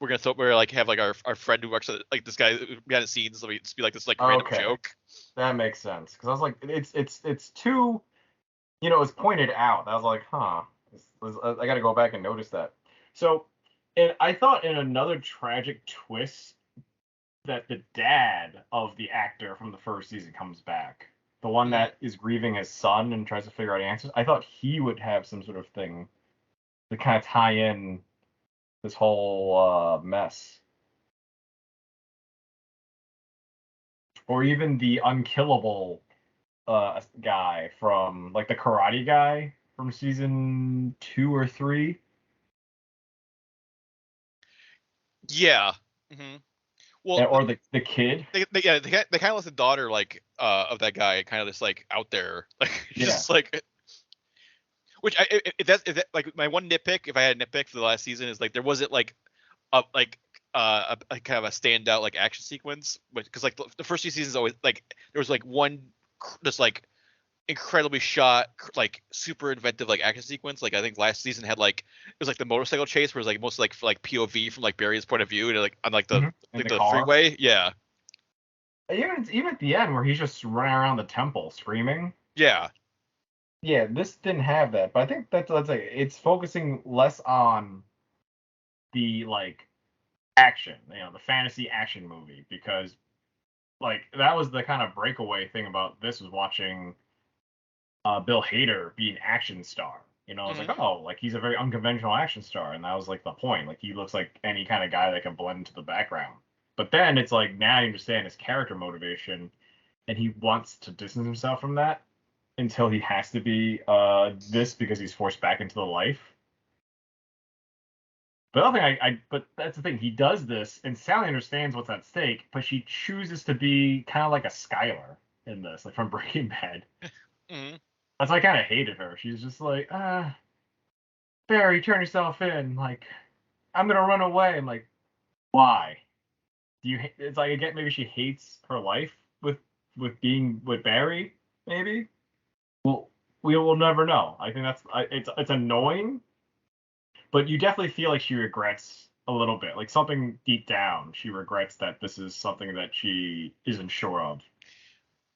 we're like have like our friend who works at like this guy behind the scenes, so we just be like this like random Okay. joke. That makes sense, because I was like, it's too, it was pointed out. I was like, huh, I got to go back and notice that. So, and I thought in another tragic twist that the dad of the actor from the first season comes back, the one that is grieving his son and tries to figure out answers. I thought he would have some sort of thing to kind of tie in this whole mess. Or even the unkillable guy from like the karate guy from season 2 or 3. Yeah. Mm-hmm. Well, Or the kid. they kind of left the daughter like of that guy kind of just like out there, like just like, which if that like my one nitpick, if I had a nitpick for the last season, is like there wasn't like a kind of a standout like action sequence, because like the first 2 seasons always like there was like one just like incredibly shot like super inventive like action sequence. Like I think last season had like it was like the motorcycle chase where it's like mostly like for like POV from like Barry's point of view, and like on like the like the freeway. Yeah. Even at the end where he's just running around the temple screaming. Yeah. Yeah, this didn't have that, but I think that's like it's focusing less on the like action, the fantasy action movie, because like that was the kind of breakaway thing about this, was watching Bill Hader be an action star. It's like, oh, like he's a very unconventional action star, and that was like the point. Like he looks like any kind of guy that can blend into the background. But then it's like now you understand his character motivation, and he wants to distance himself from that until he has to be this because he's forced back into the life. But the other thing, but that's the thing. He does this, and Sally understands what's at stake, but she chooses to be kind of like a Skylar in this, like from Breaking Bad. Mm-hmm. That's why I kind of hated her. She's just like, Barry, turn yourself in. Like, I'm gonna run away. I'm like, why? It's like, again, maybe she hates her life with being with Barry. Maybe. Well, we will never know. I think it's annoying, but you definitely feel like she regrets a little bit. Like something deep down, she regrets that this is something that she isn't sure of.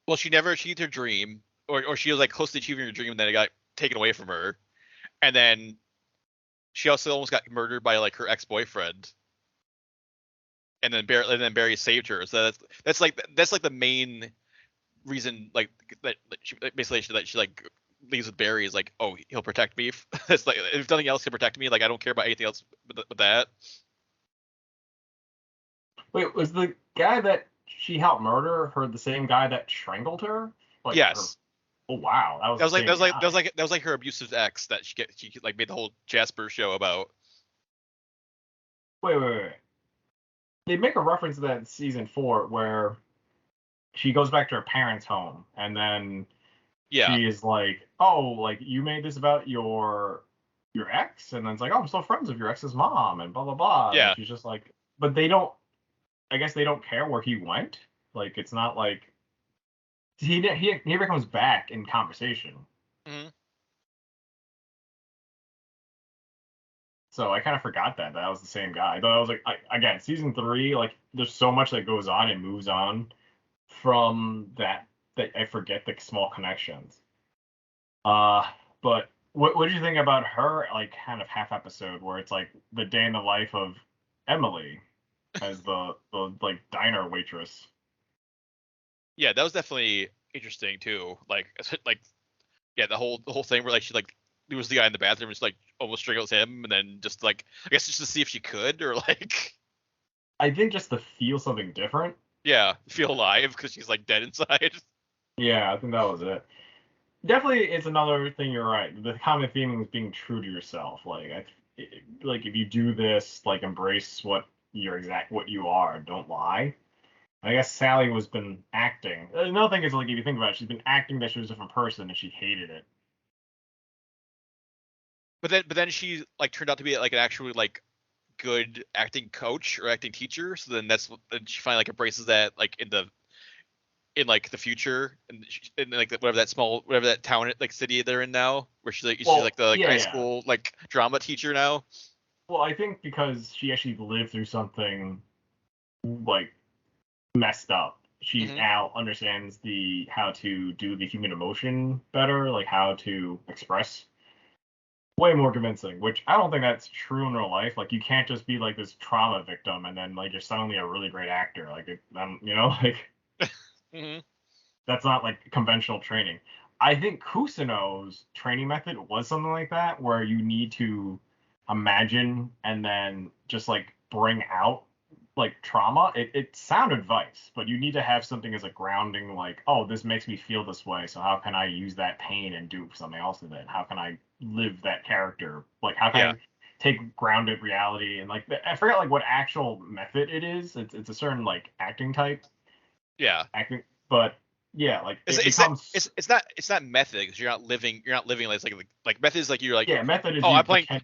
Well, she never achieved her dream, or she was like close to achieving her dream, and then it got taken away from her. And then she also almost got murdered by like her ex-boyfriend. And then Barry saved her. So that's like the main reason like that she basically that she like leaves with Barry is like, oh, he'll protect me. It's like if nothing else can protect me, like I don't care about anything else with that. Wait, was the guy that she helped murder her the same guy that strangled her? Like her? Yes. Oh wow, that was That was the like same guy. that was like her abusive ex that she like made the whole Jasper show about. Wait. They make a reference to that in season 4 where she goes back to her parents' home and then Yeah. she is like, "Oh, like you made this about your ex," and then it's like, "Oh, I'm still friends with your ex's mom," and blah blah blah. And Yeah. she's just like, but they don't. I guess they don't care where he went. Like it's not like he never comes back in conversation. Mm-hmm. So I kind of forgot that was the same guy. I thought I was like, again, season 3, like there's so much that goes on and moves on from that I forget the small connections. Uh, but what did you think about her like kind of half episode where it's like the day in the life of Emily as the like diner waitress? Yeah, that was definitely interesting too. Like yeah, the whole thing where like she like there was the guy in the bathroom just like almost strangles him and then just like I guess just to see if she could or like I think just to feel something different. yeah, feel alive because she's like dead inside. Yeah, I think that was it. Definitely, it's another thing. You're right. The common theme is being true to yourself. Like if you do this, like embrace what you are. Don't lie. I guess Sally was been acting. Another thing is like if you think about it, she's been acting that she was a different person and she hated it. But then she like turned out to be like an actually like good acting coach or acting teacher. So then she finally like embraces that like in like the future and in like whatever that town like city they're in now where she's Well, like the like, yeah, high yeah. school like drama teacher now. Well, I think because she actually lived through something like messed up. She Mm-hmm. now understands the how to do the human emotion better, like how to express way more convincing, which I don't think that's true in real life. Like you can't just be like this trauma victim and then like you're suddenly a really great actor. Like like Mm-hmm. that's not like conventional training. I think Kusano's training method was something like that, where you need to imagine and then just like bring out like trauma. It's sound advice, but you need to have something as a grounding, like, oh, this makes me feel this way. So how can I use that pain and do something else with it? How can I live that character? Like how can Yeah. I take grounded reality and like I forgot like what actual method it is. It's a certain like acting type Yeah. acting, but yeah, like It's it it's that becomes it's not method because you're not living like method is like you're like yeah, method is oh you pretend.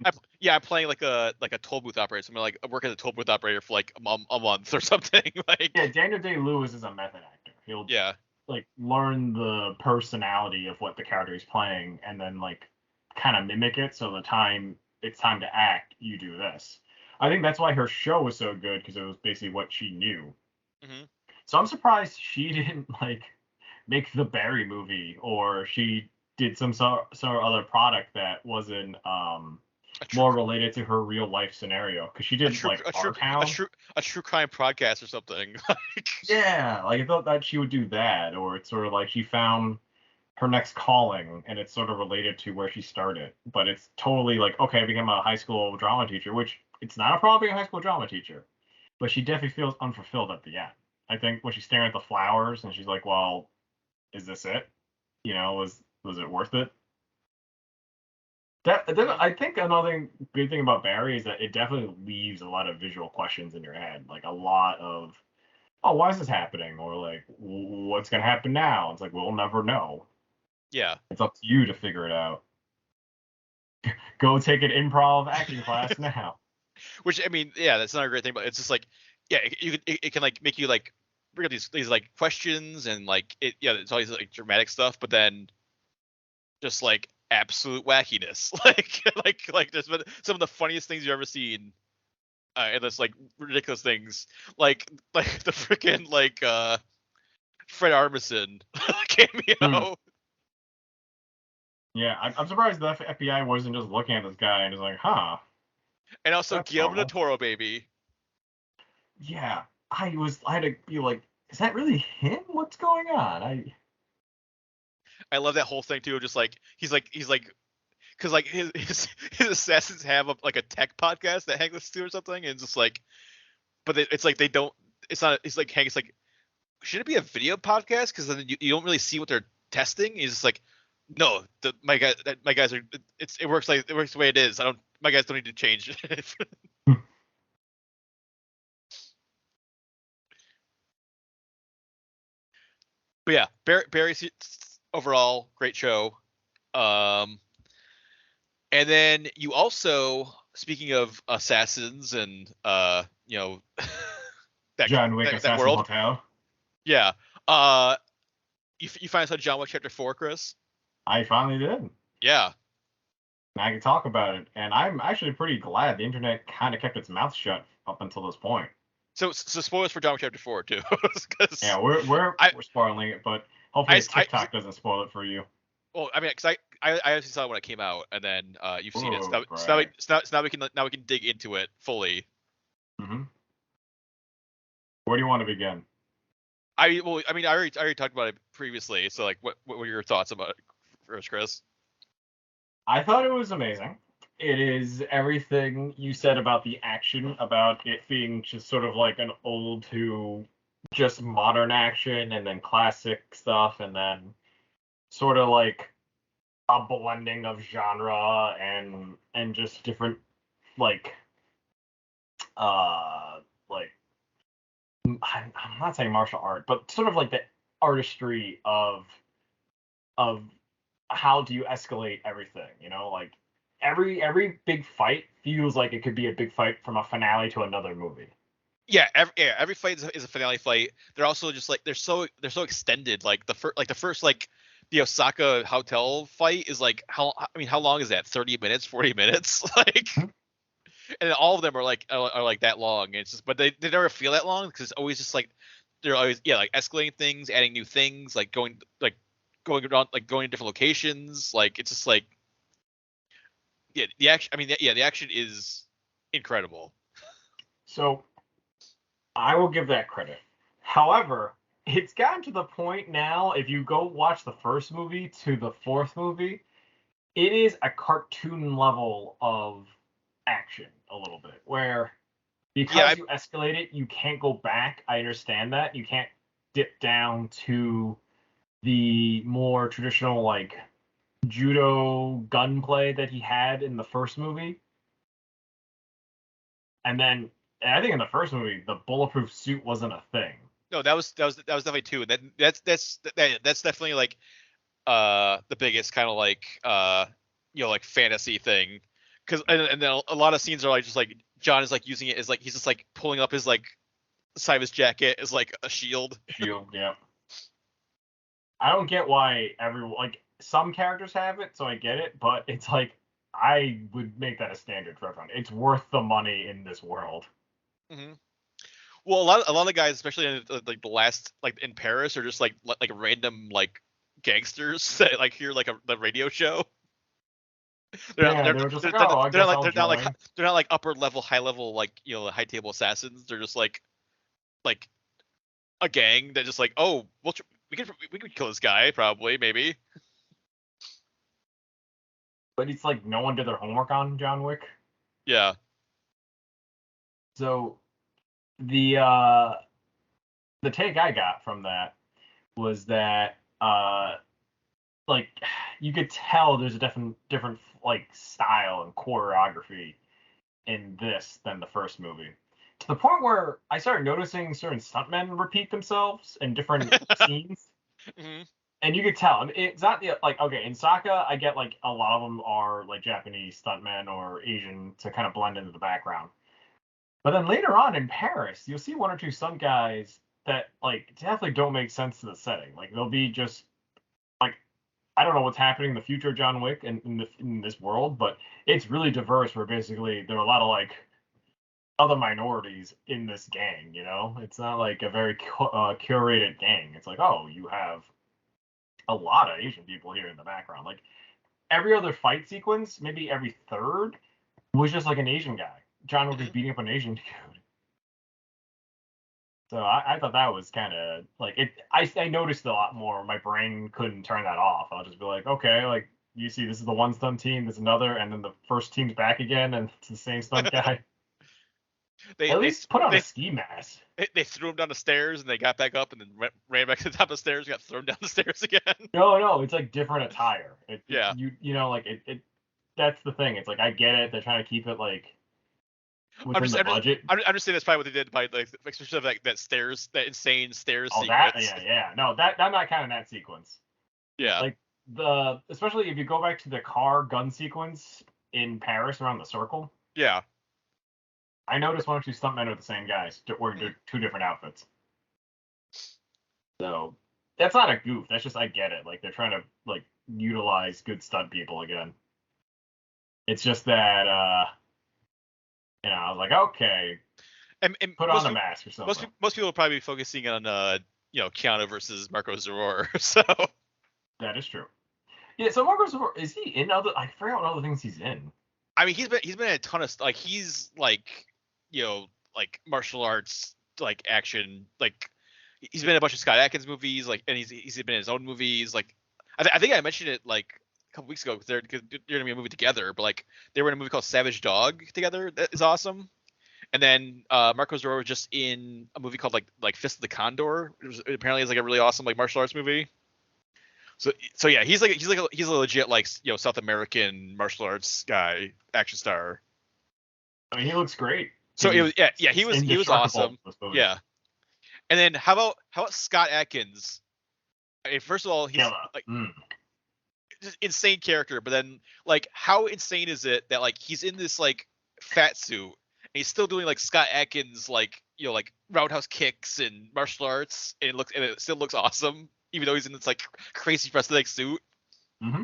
I'm playing like a toll booth operator. So I'm like I work as a toll booth operator for like a month or something Yeah, like Daniel Day-Lewis is a method actor. He'll yeah. like learn the personality of what the character is playing and then like kind of mimic it. So the time it's time to act, you do this. I think that's why her show was so good because it was basically what she knew. Mm-hmm. So I'm surprised she didn't like make the Barry movie or she did some other product that wasn't A true more related to her real life scenario because she a did true like a true Our Town. a true crime podcast or something. Like Yeah, like I thought that she would do that, or it's sort of like she found her next calling and it's sort of related to where she started. But it's totally like, okay, I became a high school drama teacher, which it's not a problem being a high school drama teacher, but she definitely feels unfulfilled at the end. I think when she's staring at the flowers and she's like, well, is this it? Was it worth it? I think another good thing about Barry is that it definitely leaves a lot of visual questions in your head, like a lot of, oh, why is this happening, or like, what's gonna happen now? It's like we'll never know. Yeah. It's up to you to figure it out. Go take an improv acting class now. Which I mean, yeah, that's not a great thing, but it's just like, yeah, it can like make you like bring up these like questions and like it, yeah, it's always like dramatic stuff, but then just like absolute wackiness, like there's been some of the funniest things you've ever seen, and there's like ridiculous things, like the freaking like Fred Armisen cameo. Hmm. Yeah, I'm surprised the FBI wasn't just looking at this guy and just like, huh, And also that's Guillermo del normal. Toro, baby. Yeah, I had to be like, is that really him? What's going on? I love that whole thing too. Just like he's like because like his assassins have like a tech podcast that Hank listens to or something, and it's just like, but it's like they don't. It's not. It's like Hank's like, should it be a video podcast? Because then you don't really see what they're testing. He's just like, no, my guys are. It works the way it is. My guys don't need to change. But yeah, Barry's overall great show. Um, and then you also, speaking of assassins and that John Wick that Assassin world, Hotel. yeah. You finally saw John Wick Chapter 4, Chris? I finally did. Yeah. I can talk about it, and I'm actually pretty glad the internet kind of kept its mouth shut up until this point. So spoilers for John Wick Chapter 4 too, Yeah, because we're I spoiling it, but hopefully TikTok 'cause doesn't spoil it for you. well, I mean, because I actually saw it when it came out, and then you've seen it, so Ooh, right. now we can dig into it fully. Mm-hmm. Where do you want to begin? I mean, I already talked about it previously, so like, what were your thoughts about it first, Chris? I thought it was amazing. It is everything you said about the action, about it being just sort of like an old to just modern action, and then classic stuff, and then sort of like a blending of genre and just different like uh like I'm not saying martial art, but sort of like the artistry of how do you escalate everything, like every big fight feels like it could be a big fight from a finale to another movie. Yeah, every fight is a finale fight. They're also just like they're so extended. Like the first like the Osaka hotel fight is like how long is that? 30 minutes, 40 minutes, like, and all of them are like that long. And it's just, but they never feel that long because it's always just like they're always, yeah, like escalating things, adding new things, like going around, like going to different locations. Like it's just like, yeah, the action. I mean, yeah, the action is incredible. So I will give that credit. However, it's gotten to the point now, if you go watch the first movie to the fourth movie, it is a cartoon level of action a little bit, where Yeah, because you escalate it, you can't go back. I understand that. You can't dip down to the more traditional like judo gunplay that he had in the first movie. And I think in the first movie, the bulletproof suit wasn't a thing. no, that was definitely two. That's definitely like the biggest kind of like like fantasy thing, because and then a lot of scenes are like just like John is like using it as like he's just like pulling up his like side of his jacket as like a shield. Shield, yeah. I don't get why everyone like some characters have it, so I get it, but it's like I would make that a standard for everyone. It's worth the money in this world. Mm-hmm. Well, a lot of guys, especially in like the last, like in Paris, are just like random like gangsters that like hear like the radio show. Yeah, they were just like, oh, I guess I'll join. They're not like upper level, high level, like high table assassins. They're just like a gang that just like, oh, we could kill this guy probably, maybe. But it's like no one did their homework on John Wick. Yeah. So the take I got from that was that like you could tell there's a different like style and choreography in this than the first movie. To the point where I started noticing certain stuntmen repeat themselves in different scenes. Mm-hmm. And you could tell. I mean, it's not the like okay, in Sokka, I get like a lot of them are like Japanese stuntmen or Asian to kind of blend into the background. But then later on in Paris, you'll see one or two stunt guys that like definitely don't make sense to the setting. Like they'll be just like I don't know what's happening in the future of John Wick in this world, but it's really diverse. Where basically there are a lot of like other minorities in this gang. You know, it's not like a very curated gang. It's like oh, you have a lot of Asian people here in the background. Like every other fight sequence, maybe every third, was just like an Asian guy. John Wick is beating up an Asian dude. So I thought that was kind of like it. I noticed a lot more. My brain couldn't turn that off. I'll just be like, okay, like you see, this is the one stunt team, there's another, and then the first team's back again, and it's the same stunt guy. At least put on a ski mask. They threw him down the stairs and they got back up and then ran back to the top of the stairs and got thrown down the stairs again. No, it's like different attire. Yeah. You know, like it. That's the thing. It's like I get it. They're trying to keep it like within the budget. I'm just saying that's probably what they did by like especially like that insane stairs sequence. Yeah. No, I'm not counting that sequence. Yeah. Like especially if you go back to the gun sequence in Paris around the circle. Yeah. I noticed one or two stuntmen are the same guys wearing two different outfits. So that's not a goof. That's just I get it. Like they're trying to like utilize good stunt people again. It's just that I was like, okay, and put on a mask or something. Most people will probably be focusing on Keanu versus Marco Zaror. So that is true. Yeah. So Marco Zaror, is he in other? I forgot what other things he's in. I mean, he's been in a ton of like he's like like martial arts like action like he's been in a bunch of Scott Adkins movies like and he's been in his own movies like I think I mentioned it like a couple weeks ago because they're gonna be a movie together but like they were in a movie called Savage Dog together that is awesome and then Marco Zaror was just in a movie called like Fist of the Condor which apparently is like a really awesome like martial arts movie so yeah he's a legit like South American martial arts guy action star. I mean he looks great. So he was awesome. Yeah. And then how about Scott Adkins? I mean, first of all, he's like just insane character, but then like how insane is it that like he's in this like fat suit and he's still doing like Scott Adkins like like roundhouse kicks and martial arts and it still looks awesome even though he's in this like crazy prosthetic suit. Mm-hmm.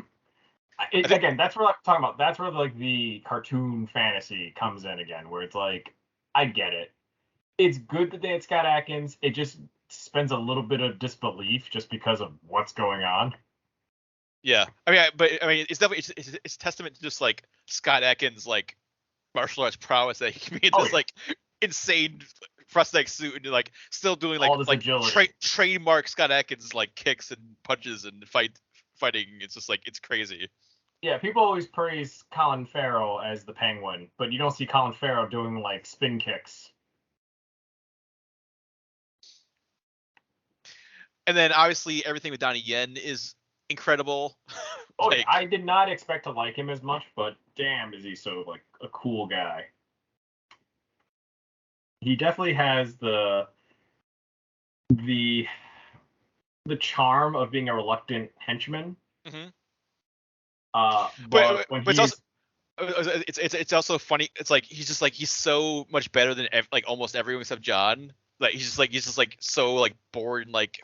Again, that's what I'm talking about. That's where like the cartoon fantasy comes in again, where it's like I get it. It's good that they had Scott Adkins. It just spends a little bit of disbelief just because of what's going on. Yeah, I mean, it's definitely it's testament to just like Scott Adkins like martial arts prowess that he can be in this like insane prosthetic suit and like still doing like trademark Scott Adkins like kicks and punches and fighting. It's just like it's crazy. Yeah, people always praise Colin Farrell as the Penguin, but you don't see Colin Farrell doing like spin kicks. And then obviously everything with Donnie Yen is incredible. Like, I did not expect to like him as much, but damn, is he so like a cool guy. He definitely has the charm of being a reluctant henchman. Mm-hmm. But it's also funny. It's like he's so much better than like almost everyone except John. Like he's just so like bored and like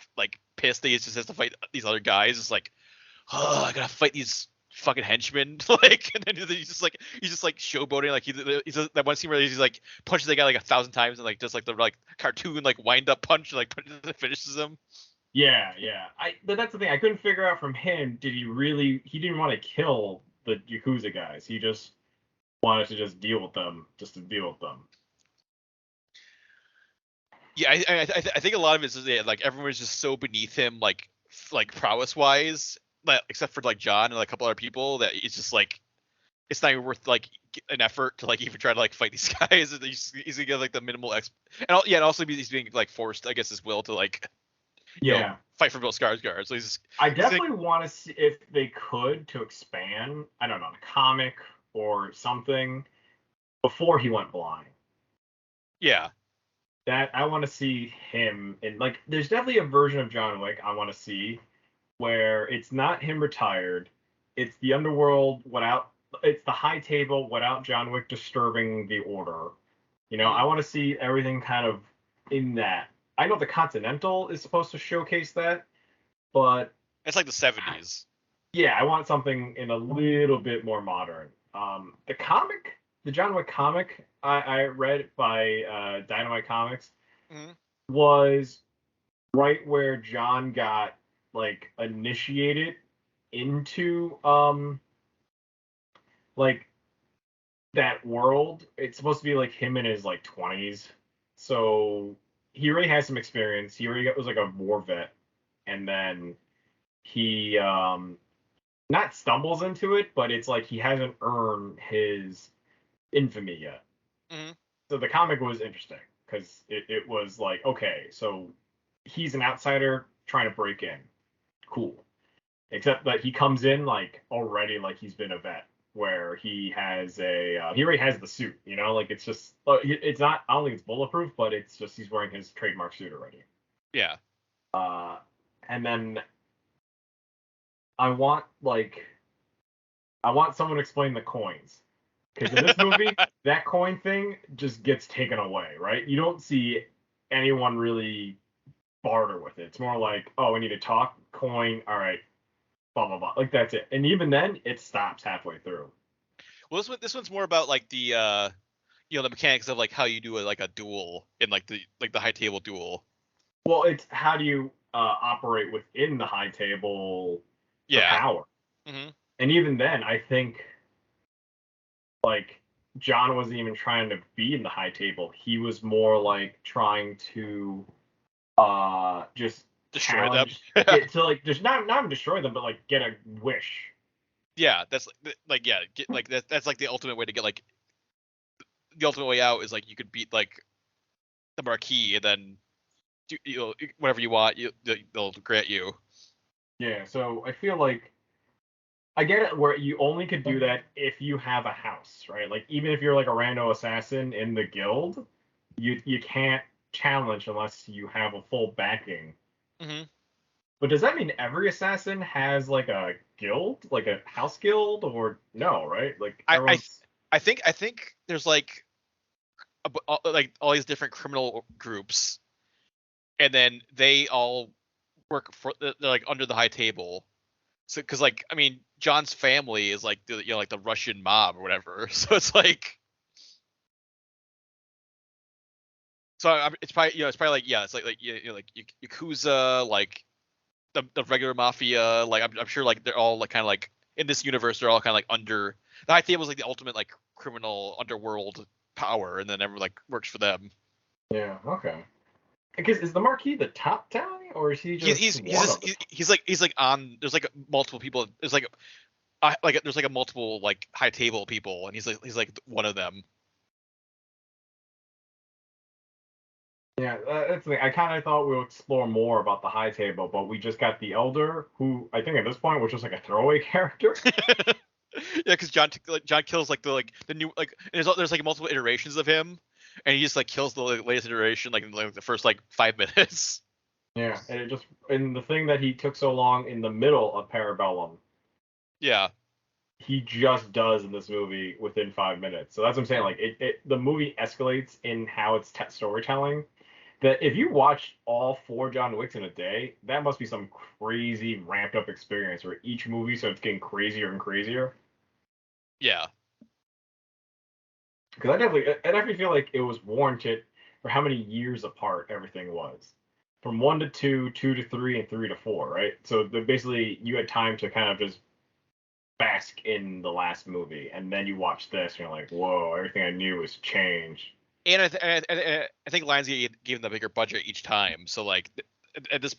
pissed that he just has to fight these other guys. It's like, oh, I gotta fight these fucking henchmen. Like, and then he's just like showboating. Like he's that one scene where he's like punches the guy like 1,000 times and like does like the like cartoon like wind up punch and like finishes him. Yeah. But that's the thing. I couldn't figure out from him. He didn't want to kill the Yakuza guys. He just wanted to just deal with them, Yeah, I think a lot of it is like everyone's just so beneath him, like prowess wise, except for like John and like a couple other people that it's just like it's not even worth like an effort to like even try to like fight these guys. He's gonna get like the minimal and also he's being like forced, I guess, his will to like fight for Bill Skarsgård. So I definitely want to see if they could to expand, I don't know, the comic or something before he went blind. Yeah. That I want to see him in, like, there's definitely a version of John Wick I want to see where it's not him retired, it's the underworld without, it's the high table without John Wick disturbing the order. I want to see everything kind of in that. I know the Continental is supposed to showcase that, but it's like the 70s. Yeah, I want something in a little bit more modern. The John Wick comic I read by Dynamite Comics was right where John got like initiated into like that world. It's supposed to be like him in his like 20s. So he already has some experience. He already was like a war vet, and then he not stumbles into it, but it's like he hasn't earned his infamy yet. So the comic was interesting because it was like, okay, so he's an outsider trying to break in. Cool. Except that he comes in like already like he's been a vet, where he already has the suit, like it's just, it's not, I don't think it's bulletproof, but it's just he's wearing his trademark suit already. Yeah. And then I want someone to explain the coins. Because in this movie, that coin thing just gets taken away, right? You don't see anyone really barter with it. It's more like, oh, we need to talk, coin, all right, blah, blah, blah. Like, that's it. And even then, it stops halfway through. Well, this one's more about, like, the, the mechanics of, like, how you do, like, a duel in, like, the high table duel. Well, it's how do you operate within the high table for power. And even then, I think, like, John wasn't even trying to be in the high table. He was more like trying to just destroy them. To like just not even destroy them, but like get a wish. Yeah, that's like that's like the ultimate way to get, like, the ultimate way out is like you could beat like the Marquis and then do whatever you want, they'll grant you. Yeah, so I feel like I get it where you only could do that if you have a house, right? Like, even if you're like a rando assassin in the guild, you can't challenge unless you have a full backing. But does that mean every assassin has like a guild, like a house guild, or no, right? Like, I think there's like all these different criminal groups, and then they all work for, they're like under the high table. So, because, like, I mean, John's family is like the like the Russian mob or whatever. So it's like, it's probably like, yeah, it's like like Yakuza, like the regular mafia. Like, I'm sure like they're all like kind of like in this universe, they're all kind of like under the high table is like the ultimate like criminal underworld power, and then everyone like works for them. Yeah. Okay. Because is the Marquis the top guy, or is he just he's like on, there's like multiple people, there's like there's like a multiple like high table people, and he's like one of them. Yeah, that's the thing. I kind of thought we'll explore more about the high table, but we just got the Elder, who I think at this point was just like a throwaway character. Yeah, because John kills like the new, like, there's like multiple iterations of him, and he just like kills the latest iteration like in like the first like 5 minutes. Yeah, and the thing that he took so long in the middle of Parabellum. Yeah. He just does in this movie within 5 minutes. So that's what I'm saying. Like, the movie escalates in how it's storytelling. That if you watch all 4 John Wicks in a day, that must be some crazy ramped up experience where each movie starts getting crazier and crazier. Yeah. Because I definitely feel like it was warranted for how many years apart everything was. From 1 to 2, 2 to 3, and 3 to 4, right? So basically you had time to kind of just bask in the last movie, and then you watch this and you're like, whoa, everything I knew has changed. And I think Lionsgate gave them the bigger budget each time. So like, at this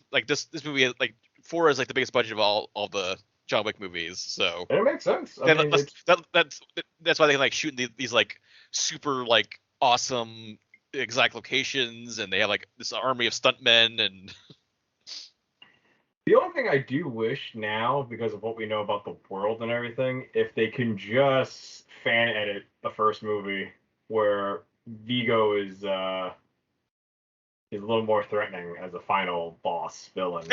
movie, like 4 is like the biggest budget of all the John Wick movies. So it makes sense. That's why they like shooting these like super like awesome exact locations, and they have like this army of stuntmen and. The only thing I do wish now, because of what we know about the world and everything, if they can just fan edit the first movie where Vigo is a little more threatening as a final boss villain.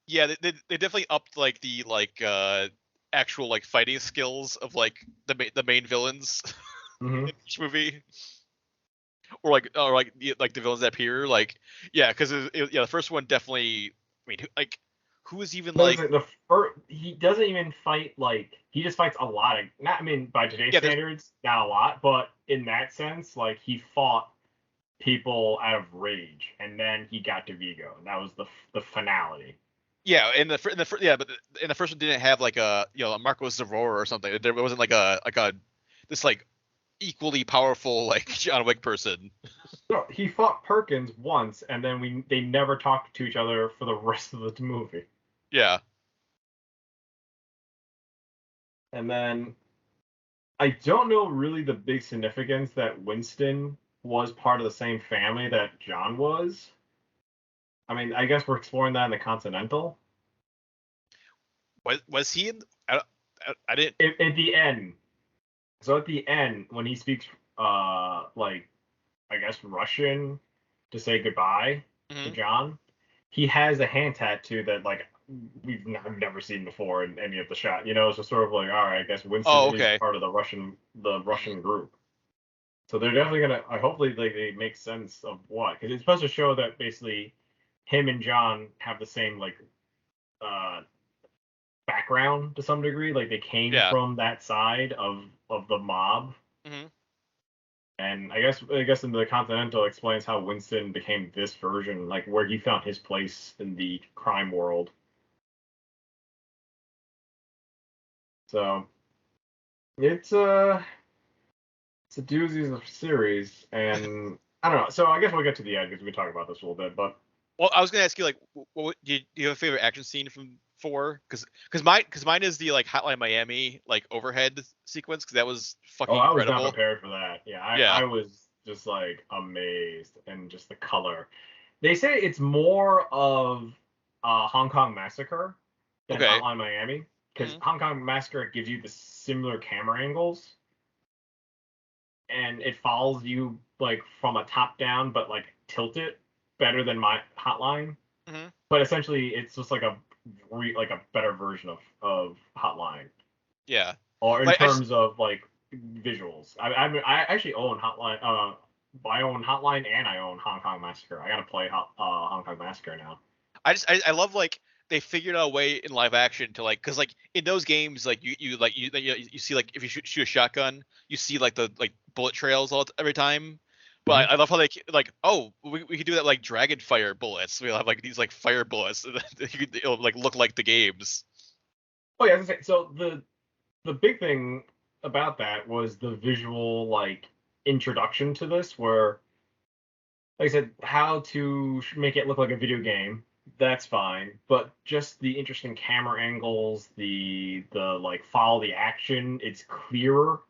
Yeah, they definitely upped like the actual like fighting skills of like the main villains Mm-hmm. in each movie, or like the villains that appear. Like, yeah, because yeah, the first one definitely. I mean, who is even like The first, he doesn't even fight like he just fights a lot of not I mean by today's yeah, standards not a lot, but in that sense like he fought people out of rage and then he got to Vigo and that was the finality. yeah, yeah, but in the first one didn't have like a Marco Zarora or something. There wasn't like a this like equally powerful like John Wick person. No, he fought Perkins once and then they never talked to each other for the rest of the movie. Yeah. And then I don't know really the big significance that Winston was part of the same family that John was. I mean, I guess we're exploring that in the Continental. Was he in? I didn't. At the end, so at the end, when he speaks, like I guess Russian to say goodbye to Mhm. John, he has a hand tattoo that like I've never seen before in any of the shot. You know, it's just sort of like, all right, I guess Winston Oh, is okay. part of the Russian group. So they're definitely gonna. I hopefully they make sense of what because it's supposed to show that basically him and John have the same like uh background to some degree. Like they came Yeah. from that side of the mob. Mhm. And I guess in the Continental explains how Winston became this version, like where he found his place in the crime world. So it's a doozy of a series, and I don't know. So I guess we'll get to the end because we can talk about this a little bit. But Well, I was gonna ask you like, do you have a favorite action scene from four? Because mine is the like Hotline Miami like overhead sequence because that was oh, fucking I was not incredible. prepared for that. Yeah, Yeah. I was just like amazed and just the color. They say it's more of Hong Kong Massacre than Okay. Hotline Miami because Mhm. Hong Kong Massacre gives you the similar camera angles and it follows you like from a top down but like tilted better than my Hotline. Mhm. But essentially, it's just like like a better version of Hotline, Yeah. or in Like I just terms of like visuals. I actually own Hotline. I own Hotline and I own Hong Kong Massacre. I gotta play Hong Kong Massacre now. I love like they figured out a way in live action to like because like in those games like you see like if you shoot a shotgun you see like the like bullet trails every time. But Mm-hmm. I love how they like we could do that like dragon fire bullets. We'll have like these like fire bullets. It'll like look like the games. Oh yeah, I was gonna say, so the big thing about that was the visual like introduction to this, where like I said, how to make it look like a video game. That's fine, but just the interesting camera angles, the like follow the action, it's clearer,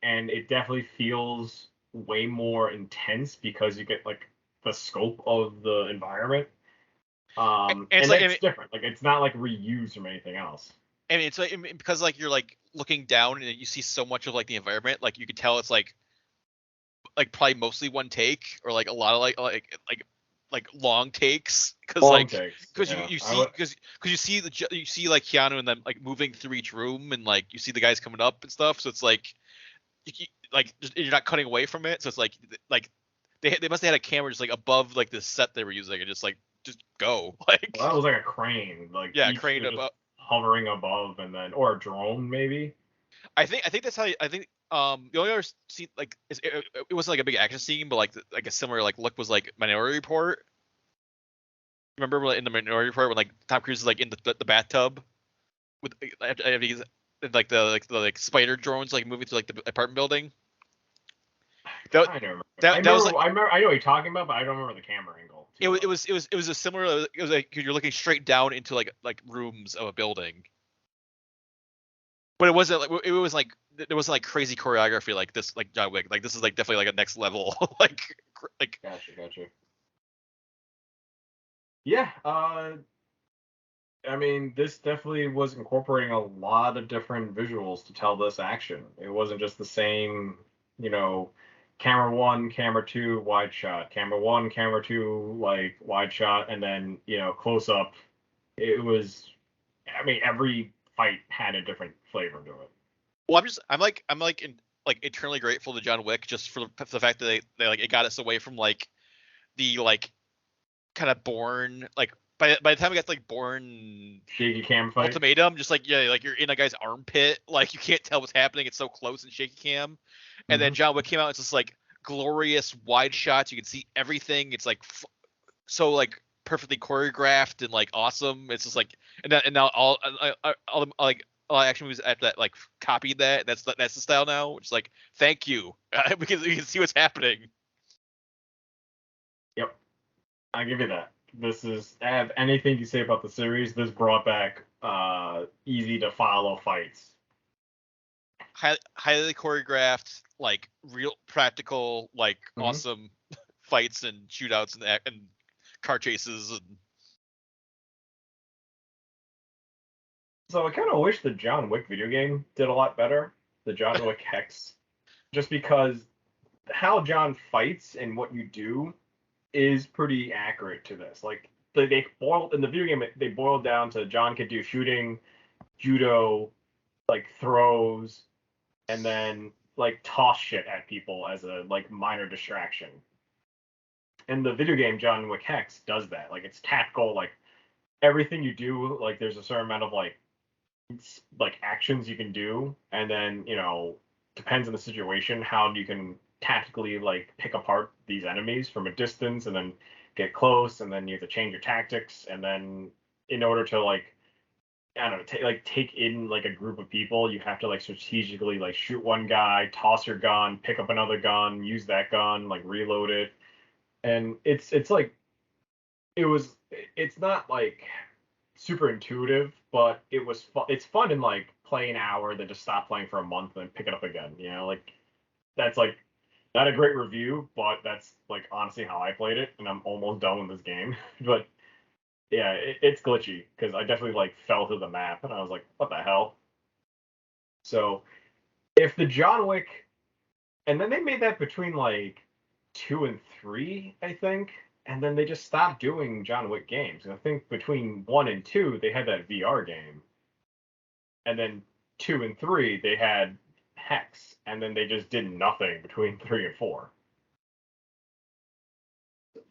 and it definitely feels way more intense because you get like the scope of the environment. And it's And like that's different. Like it's not like reused from anything else. and it's like because like you're like looking down and you see so much of like the environment like you could tell it's like probably mostly one take or like a lot of like long takes Long takes. because Yeah, you I see would. because you see you see like Keanu and them like moving through each room and like you see the guys coming up and stuff so it's like you're not cutting away from it so it's like they must have had a camera just like above like the set they were using and just go Well, that like was like a crane. Like yeah each crane was just above. hovering above, and then or a drone maybe. I think that's how I think the only other scene like it wasn't like a big action scene but like a similar like look was like Minority Report. Remember in the Minority Report when like Tom Cruise is like in the bathtub with these like spider drones like moving through like the apartment building. That Kind of remember. that was like I know what you're talking about, but I don't remember the camera angle too well. it was a similar it was like you're looking straight down into like rooms of a building. But it wasn't like it was like there wasn't like crazy choreography like this like John Wick. Like this is like definitely like a next level like Gotcha, gotcha. Yeah, I mean, this definitely was incorporating a lot of different visuals to tell this action. It wasn't just the same, you know, camera one, camera two, wide shot, camera one, camera two, like wide shot, and then, close up. It was, I mean, every fight had a different flavor to it. Well, I'm eternally grateful to John Wick just for the fact that they like it got us away from like the like kind of Bourne like by the time we got to like Bourne Shaky cam fight. Ultimatum, just like like you're in a guy's armpit, like you can't tell what's happening. It's so close and shaky cam. And then John Wick came out. It's just like glorious wide shots. You can see everything. It's like so like perfectly choreographed and like awesome. It's just like and now all action movies after that like copied that. That's the style now. It's like thank you because you can see what's happening. Yep, I give you that. This is have anything you say about the series. This brought back easy to follow fights. Highly choreographed, like real practical, like awesome fights and shootouts and car chases. And so I kind of wish the John Wick video game did a lot better. The John Wick Hex, just because how John fights and what you do is pretty accurate to this. Like they boiled in the video game, they boiled down to John could do shooting, judo, like throws, and then like toss shit at people as a like minor distraction. And the video game John Wick Hex does that. Like it's tactical. Like everything you do, like there's a certain amount of like actions you can do, and then depends on the situation how you can tactically like pick apart these enemies from a distance and then get close, and then you have to change your tactics, and then in order to like I don't know take in like a group of people, you have to like strategically like shoot one guy, toss your gun, pick up another gun, use that gun, like reload it. And it's like it's not like super intuitive, but it's fun in like play an hour, then just stop playing for a month and pick it up again. Like that's like not a great review, but that's like honestly how I played it, and I'm almost done with this game. But yeah, it's glitchy because I definitely like fell through the map and I was like, what the hell? So if the John Wick, and then they made that between like 2 and 3, I think, and then they just stopped doing John Wick games. And I think between 1 and 2 they had that VR game, and then 2 and 3 they had Hex, and then they just did nothing between 3 and 4.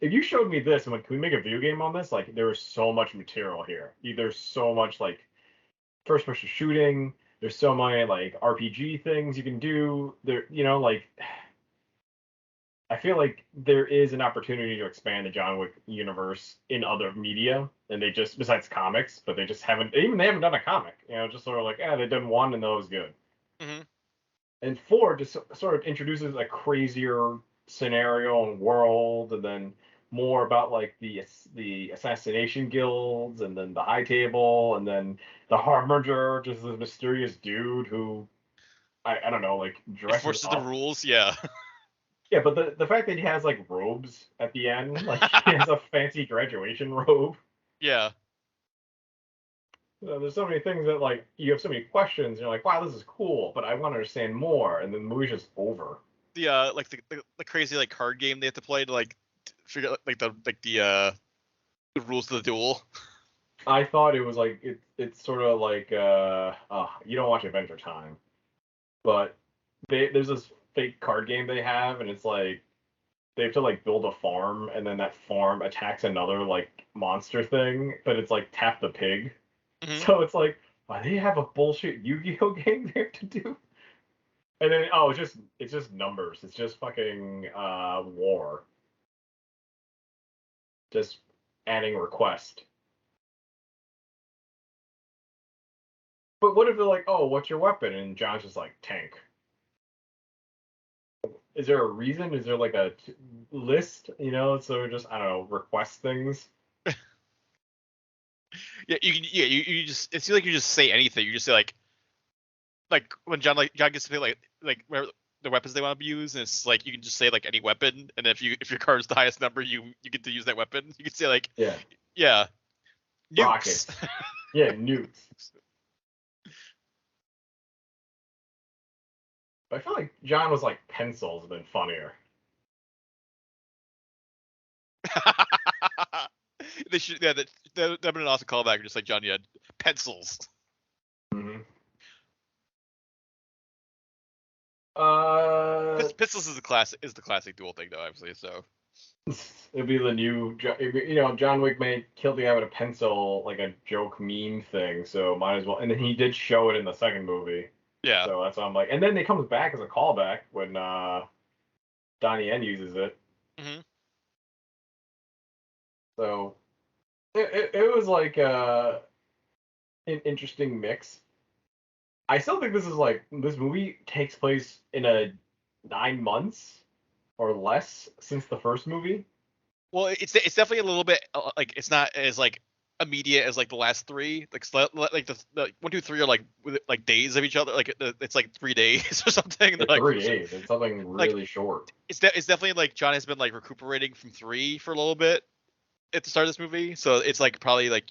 If you showed me this and like, can we make a video game on this? Like, there was so much material here. There's so much like first-person shooting. There's so many like RPG things you can do. There, like I feel like there is an opportunity to expand the John Wick universe in other media, and they just besides comics, but they just haven't. They haven't done a comic. Just sort of like they've done one and that was good. And 4 just sort of introduces a crazier scenario and world, and then more about like the assassination guilds, and then the High Table, and then the Harbinger, just this mysterious dude who I don't know, like dresses enforces up. the rules, yeah. Yeah, but the fact that he has like robes at the end, like he has a fancy graduation robe. Yeah. There's so many things that like you have so many questions. And you're like, wow, this is cool, but I want to understand more, and then the movie's just over. The like the crazy like card game they have to play to like figure out like the rules of the duel. I thought it was like it's sort of like you don't watch Adventure Time, but there's this fake card game they have, and it's like they have to like build a farm, and then that farm attacks another like monster thing, but it's like Tap the Pig. So it's like, why do they have a bullshit Yu-Gi-Oh game they have to do? And then it's just numbers. It's just fucking war. Just adding request. But what if they're like, oh, what's your weapon? And John's just like, tank. Is there a reason? Is there like a list? So just I don't know, request things. Yeah, you just it seems like you just say anything. You just say like when John gets to pick like where the weapons they want to use, and it's like you can just say like any weapon, and if your card is the highest number, you get to use that weapon. You can say like yeah. Yeah. Nukes. Rockets. Yeah, nukes. I feel like John was like pencils been funnier. They should, yeah, that would have been an awesome callback. Just like Johnny had pencils. Mm-hmm. Pistols is the classic duel thing, though, obviously. So It'd be the new, John Wick may kill the guy with a pencil, like a joke meme thing. So might as well. And then he did show it in the second movie. yeah. So that's why I'm like, and then it comes back as a callback when Donnie Yen uses it. Mm-hmm. So it was like an interesting mix. I still think this movie takes place in a 9 months or less since the first movie. Well, it's definitely a little bit like it's not as like immediate as like the last three. Like the 1, 2, 3 are like days of each other. Like it's like 3 days or something. It's like 3 days. It's something really short. It's definitely like John has been like recuperating from 3 for a little bit at the start of this movie. So it's like probably like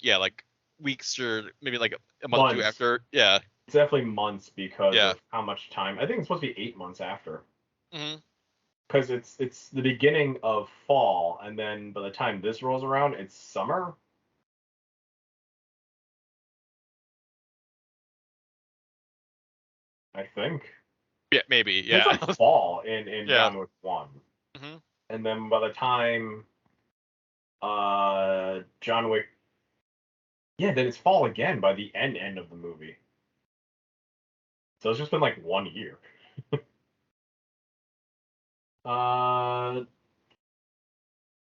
weeks or maybe like a month or two after. Yeah. It's definitely months because of how much time. I think it's supposed to be 8 months after. Mm-hmm. Because it's the beginning of fall, and then by the time this rolls around, it's summer. I think. Yeah, maybe. Yeah. It's like fall in John Wick 1. Mm-hmm. And then by the time John Wick, then it's fall again by the end of the movie. So it's just been like 1 year. I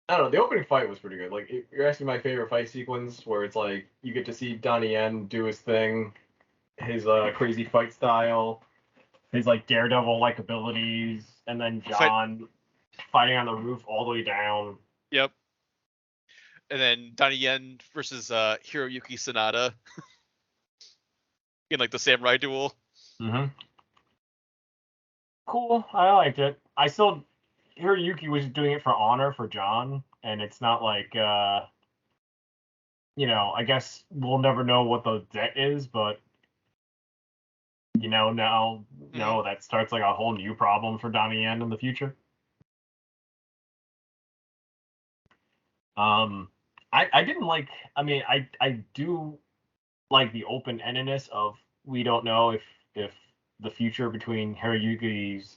don't know. The opening fight was pretty good. Like, you're asking my favorite fight sequence, where it's like you get to see Donnie Yen do his thing, his crazy fight style, his like daredevil-like abilities, and then John fighting on the roof all the way down. Yep. And then Donnie Yen versus Hiroyuki Sanada in like the samurai duel. Mm-hmm. Cool. I liked it. Hiroyuki was doing it for honor for John, and it's not like I guess we'll never know what the debt is, but now that starts like a whole new problem for Donnie Yen in the future. I didn't like. I mean, I do like the open-endedness of we don't know if the future between Hiroyuki's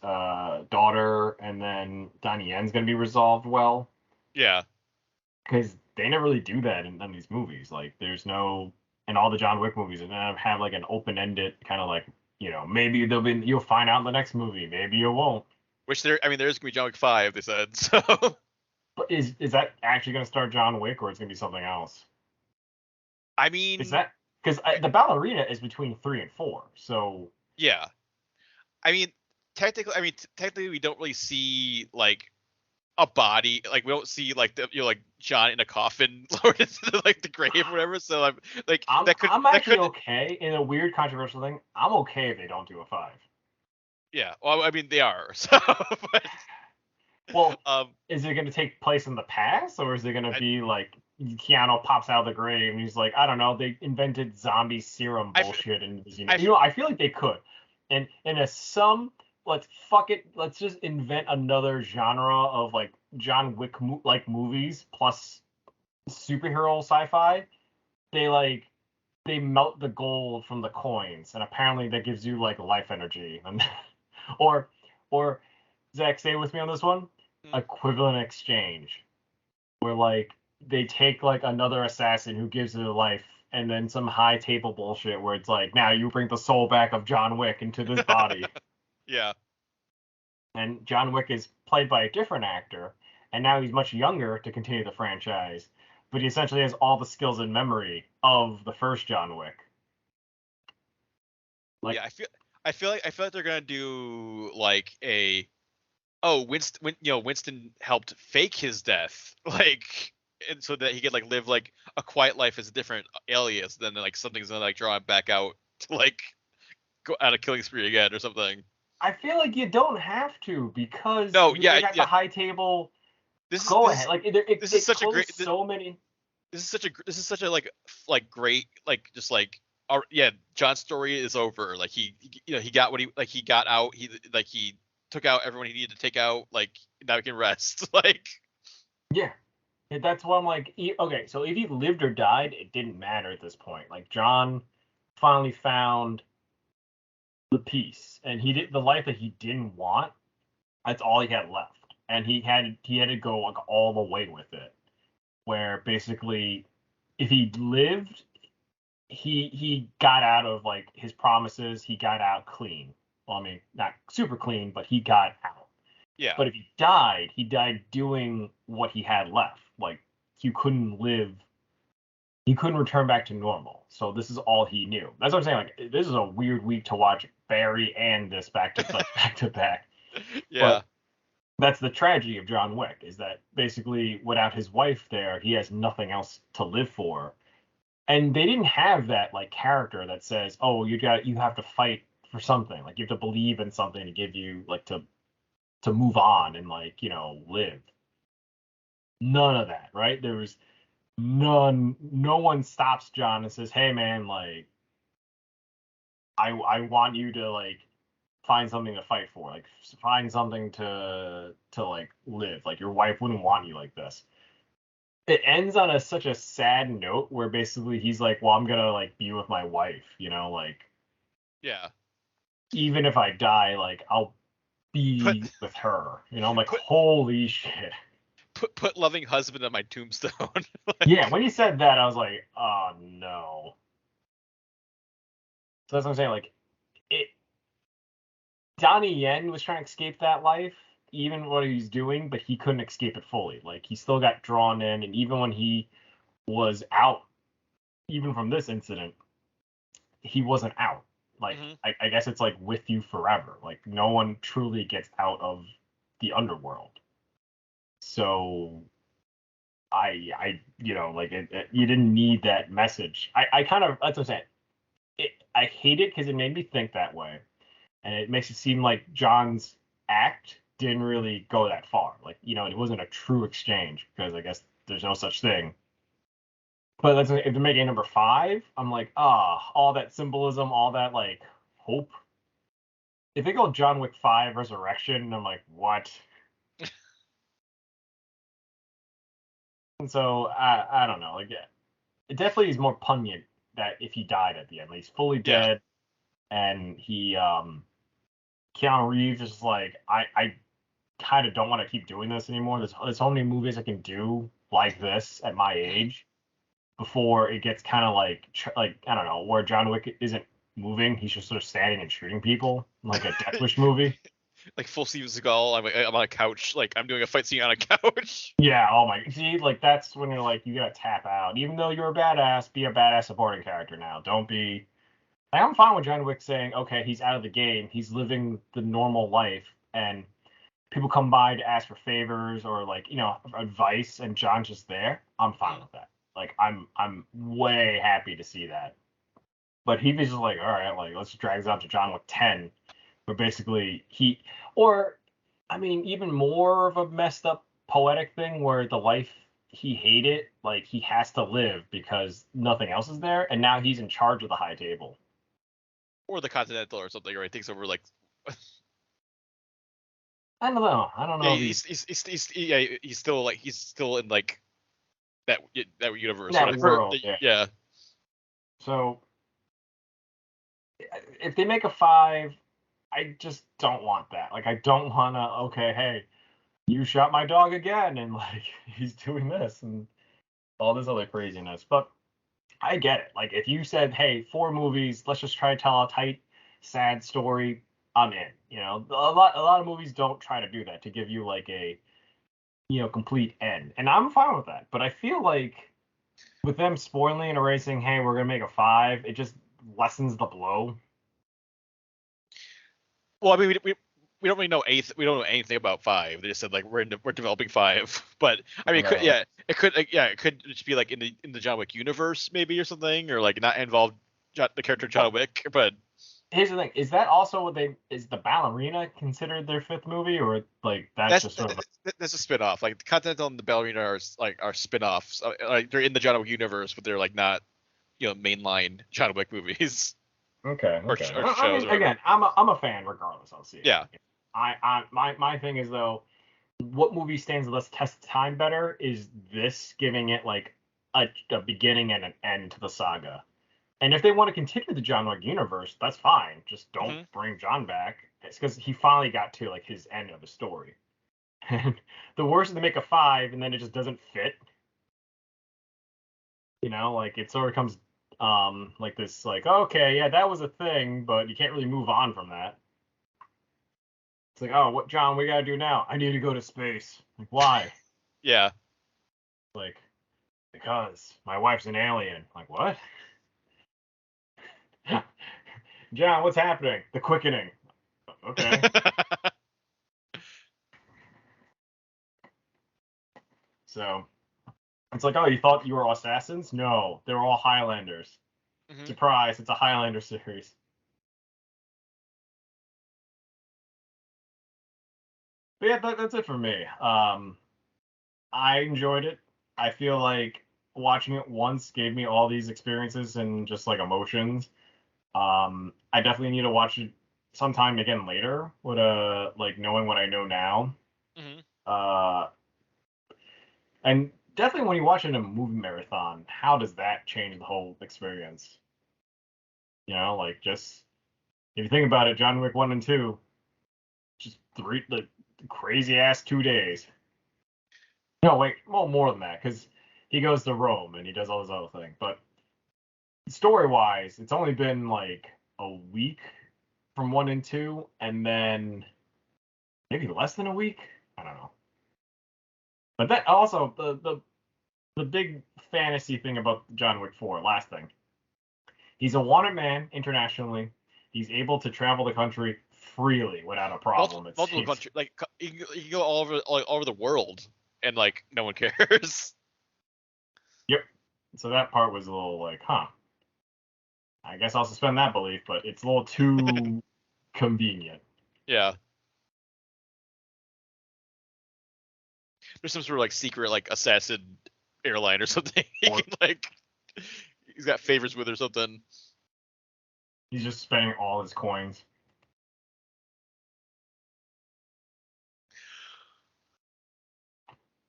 daughter and then Donnie Yen's gonna be resolved well. Yeah. Because they never really do that in these movies. Like, there's no in all the John Wick movies, and then have like an open-ended kind of like maybe you'll find out in the next movie, maybe you won't. Which there's gonna be John Wick 5. They said so. But is that actually gonna start John Wick, or it's gonna be something else? I mean, is that because the ballerina is between 3 and 4, so yeah. I mean, technically, we don't really see like a body. Like, we don't see like like John in a coffin lowered into like the grave or whatever. So I'm like, I'm actually okay. In a weird controversial thing, I'm okay if they don't do a 5. Yeah, well, I mean, they are. So, but, well, is it going to take place in the past, or is it going to be like Keanu pops out of the grave and he's like, I don't know, they invented zombie serum bullshit, and I feel like they could. And let's just invent another genre of like John Wick like movies plus superhero sci-fi. They melt the gold from the coins, and apparently that gives you like life energy. or Zach, stay with me on this one. Equivalent exchange, where like they take like another assassin who gives it a life, and then some high table bullshit where it's like, now you bring the soul back of John Wick into this body. Yeah. And John Wick is played by a different actor, and now he's much younger to continue the franchise, but he essentially has all the skills and memory of the first John Wick. Like, yeah, I feel like they're gonna do like Winston helped fake his death, like, and so that he could like live like a quiet life as a different alias. Then like something's gonna like draw him back out to like go on a killing spree again or something. I feel like you don't have to, because the high table. Go ahead. Like this is such a great. this is such a like great like just like yeah, John's story is over. Like he got what he got out. He took out everyone he needed to take out. Like now he can rest. Like Yeah. That's what I'm like. Okay, so if he lived or died, it didn't matter at this point. Like John finally found the peace, and he did the life that he didn't want. That's all he had left, and he had to go like all the way with it. Where basically, if he lived, he got out of like his promises. He got out clean. Well, I mean, not super clean, but he got out. yeah, But if he died doing what he had left. Like he couldn't live, he couldn't return back to normal. So this is all he knew. That's what I'm saying. Like this is a weird week to watch Barry and this back to back. yeah. But that's the tragedy of John Wick, is that basically without his wife there, he has nothing else to live for. And they didn't have that like character that says, "Oh, you have to fight for something. Like you have to believe in something to give you like to move on and like, live." None of that, right? There was none. No one stops John and says, "Hey, man, like, I want you to like find something to fight for, like, find something to like live. Like, your wife wouldn't want you like this." It ends on such a sad note where basically he's like, "Well, I'm gonna like be with my wife, like, Yeah. even if I die, like, I'll be with her." I'm like, holy shit. Put loving husband on my tombstone. Like, Yeah, when he said that, I was like, oh no. So that's what I'm saying. Like, Donnie Yen was trying to escape that life, even what he was doing, but he couldn't escape it fully. Like, he still got drawn in, and even when he was out, even from this incident, he wasn't out. Like, I guess it's like with you forever. Like, no one truly gets out of the underworld. So like you didn't need that message. I kind of, that's what I'm saying. I hate it because it made me think that way, and it makes it seem like John's act didn't really go that far. Like, it wasn't a true exchange, because I guess there's no such thing. But if they're making number 5, I'm like, all that symbolism, all that like hope. If they go John Wick 5 Resurrection, I'm like, what? And so I don't know. Like, it definitely is more poignant that if he died at the end, he's fully dead, and he Keanu Reeves is like, I kind of don't want to keep doing this anymore. There's so many movies I can do like this at my age before it gets kind of like I don't know, where John Wick isn't moving, he's just sort of standing and shooting people like a Death Wish movie. Like full Steven Seagal, I'm on a couch, like I'm doing a fight scene on a couch. Yeah, oh my, see, like that's when you're like, you gotta tap out. Even though you're a badass, be a badass supporting character now. Don't be. I'm fine with John Wick saying, okay, he's out of the game, he's living the normal life, and people come by to ask for favors or like, advice, and John's just there. I'm fine with that. Like, I'm way happy to see that. But he was just like, all right, like, let's drag this out to John Wick 10, where basically even more of a messed up poetic thing where the life he hated, like, he has to live because nothing else is there, and now he's in charge of the high table. Or the Continental or something, or he takes over like. I don't know. Yeah, he's still in like that universe. That or, like, world, yeah. So if they make a 5, I just don't want that. Like, I don't want to, okay, hey, you shot my dog again, and like he's doing this and all this other craziness. But I get it. Like, if you said, hey, 4 movies, let's just try to tell a tight, sad story, I'm in. A lot of movies don't try to do that, to give you like a complete end, and I'm fine with that. But I feel like with them spoiling and erasing, hey, we're gonna make a 5, it just lessens the blow. Well, I mean, we don't really know anything. We don't know anything about 5. They just said like we're developing 5. But I mean, it could just be like in the John Wick universe maybe, or something, or like not involve the character John Wick. But here's the thing: is that also is the ballerina considered their fifth movie, or like that's just sort of that's a spin-off. Like the Continental and the Ballerina are spin-offs. Like they're in the John Wick universe, but they're like not mainline John Wick movies. okay? Or Okay. shows I mean, or whatever. again, I'm a fan regardless. I'll see it. Yeah. My thing is though, what movie stands the test of time better is this giving it like a beginning and an end to the saga. And if they want to continue the John Wick universe, that's fine. Just don't bring John back. It's because he finally got to like his end of the story. And the worst is to make a 5 and then it just doesn't fit. Like it sort of comes like this, like, okay, yeah, that was a thing, but you can't really move on from that. It's like, oh, what, John, we gotta do now? I need to go to space. Like, why? Yeah. Like, because my wife's an alien. Like, what? John, what's happening? The quickening. Okay. So it's like, oh, you thought you were assassins? No, they were all Highlanders. Surprise, it's a Highlander series. But yeah, that's it for me. I enjoyed it. I feel like watching it once gave me all these experiences and just like emotions. I definitely need to watch it sometime again later with like knowing what I know now. And definitely when you watch it in a movie marathon, how does that change the whole experience? Like just if you think about it, John Wick 1 and 2, just three like crazy ass 2 days. No, wait, well, more than that, because he goes to Rome and he does all this other thing. But story wise, it's only been like a week from 1 and 2, and then maybe less than a week. I don't know. But that also the big fantasy thing about John Wick 4, last thing. He's a wanted man internationally. He's able to travel the country freely without a problem. Multiple countries, like you can go all over the world, and like no one cares. Yep. So that part was a little like, huh. I guess I'll suspend that belief, but it's a little too convenient. Yeah. There's some sort of like secret like assassin airline or something. Like he's got favors with or something. He's just spending all his coins.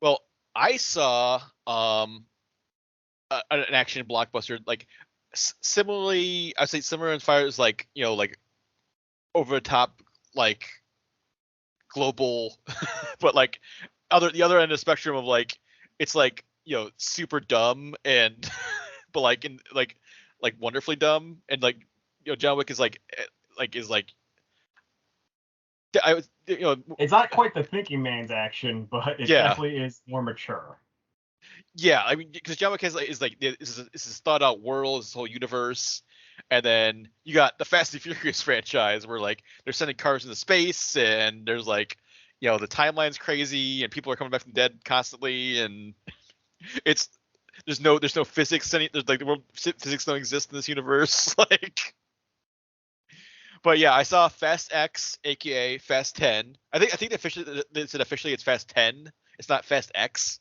Well, I saw an action blockbuster like similarly. I'd say similar as far as like like over the top like global, but like the other end of the spectrum of like it's like super dumb and but like in like wonderfully dumb, and like John Wick is like I was it's not quite the thinking man's action, but it definitely is more mature. Yeah, I mean, because John Wick is this thought out world, this whole universe, and then you got the Fast and Furious franchise where like they're sending cars into space, and there's like the timeline's crazy, and people are coming back from the dead constantly, and there's no physics. There's like the world physics don't exist in this universe, like. But yeah, I saw Fast X, aka Fast 10. I think officially it's Fast 10. It's not Fast X,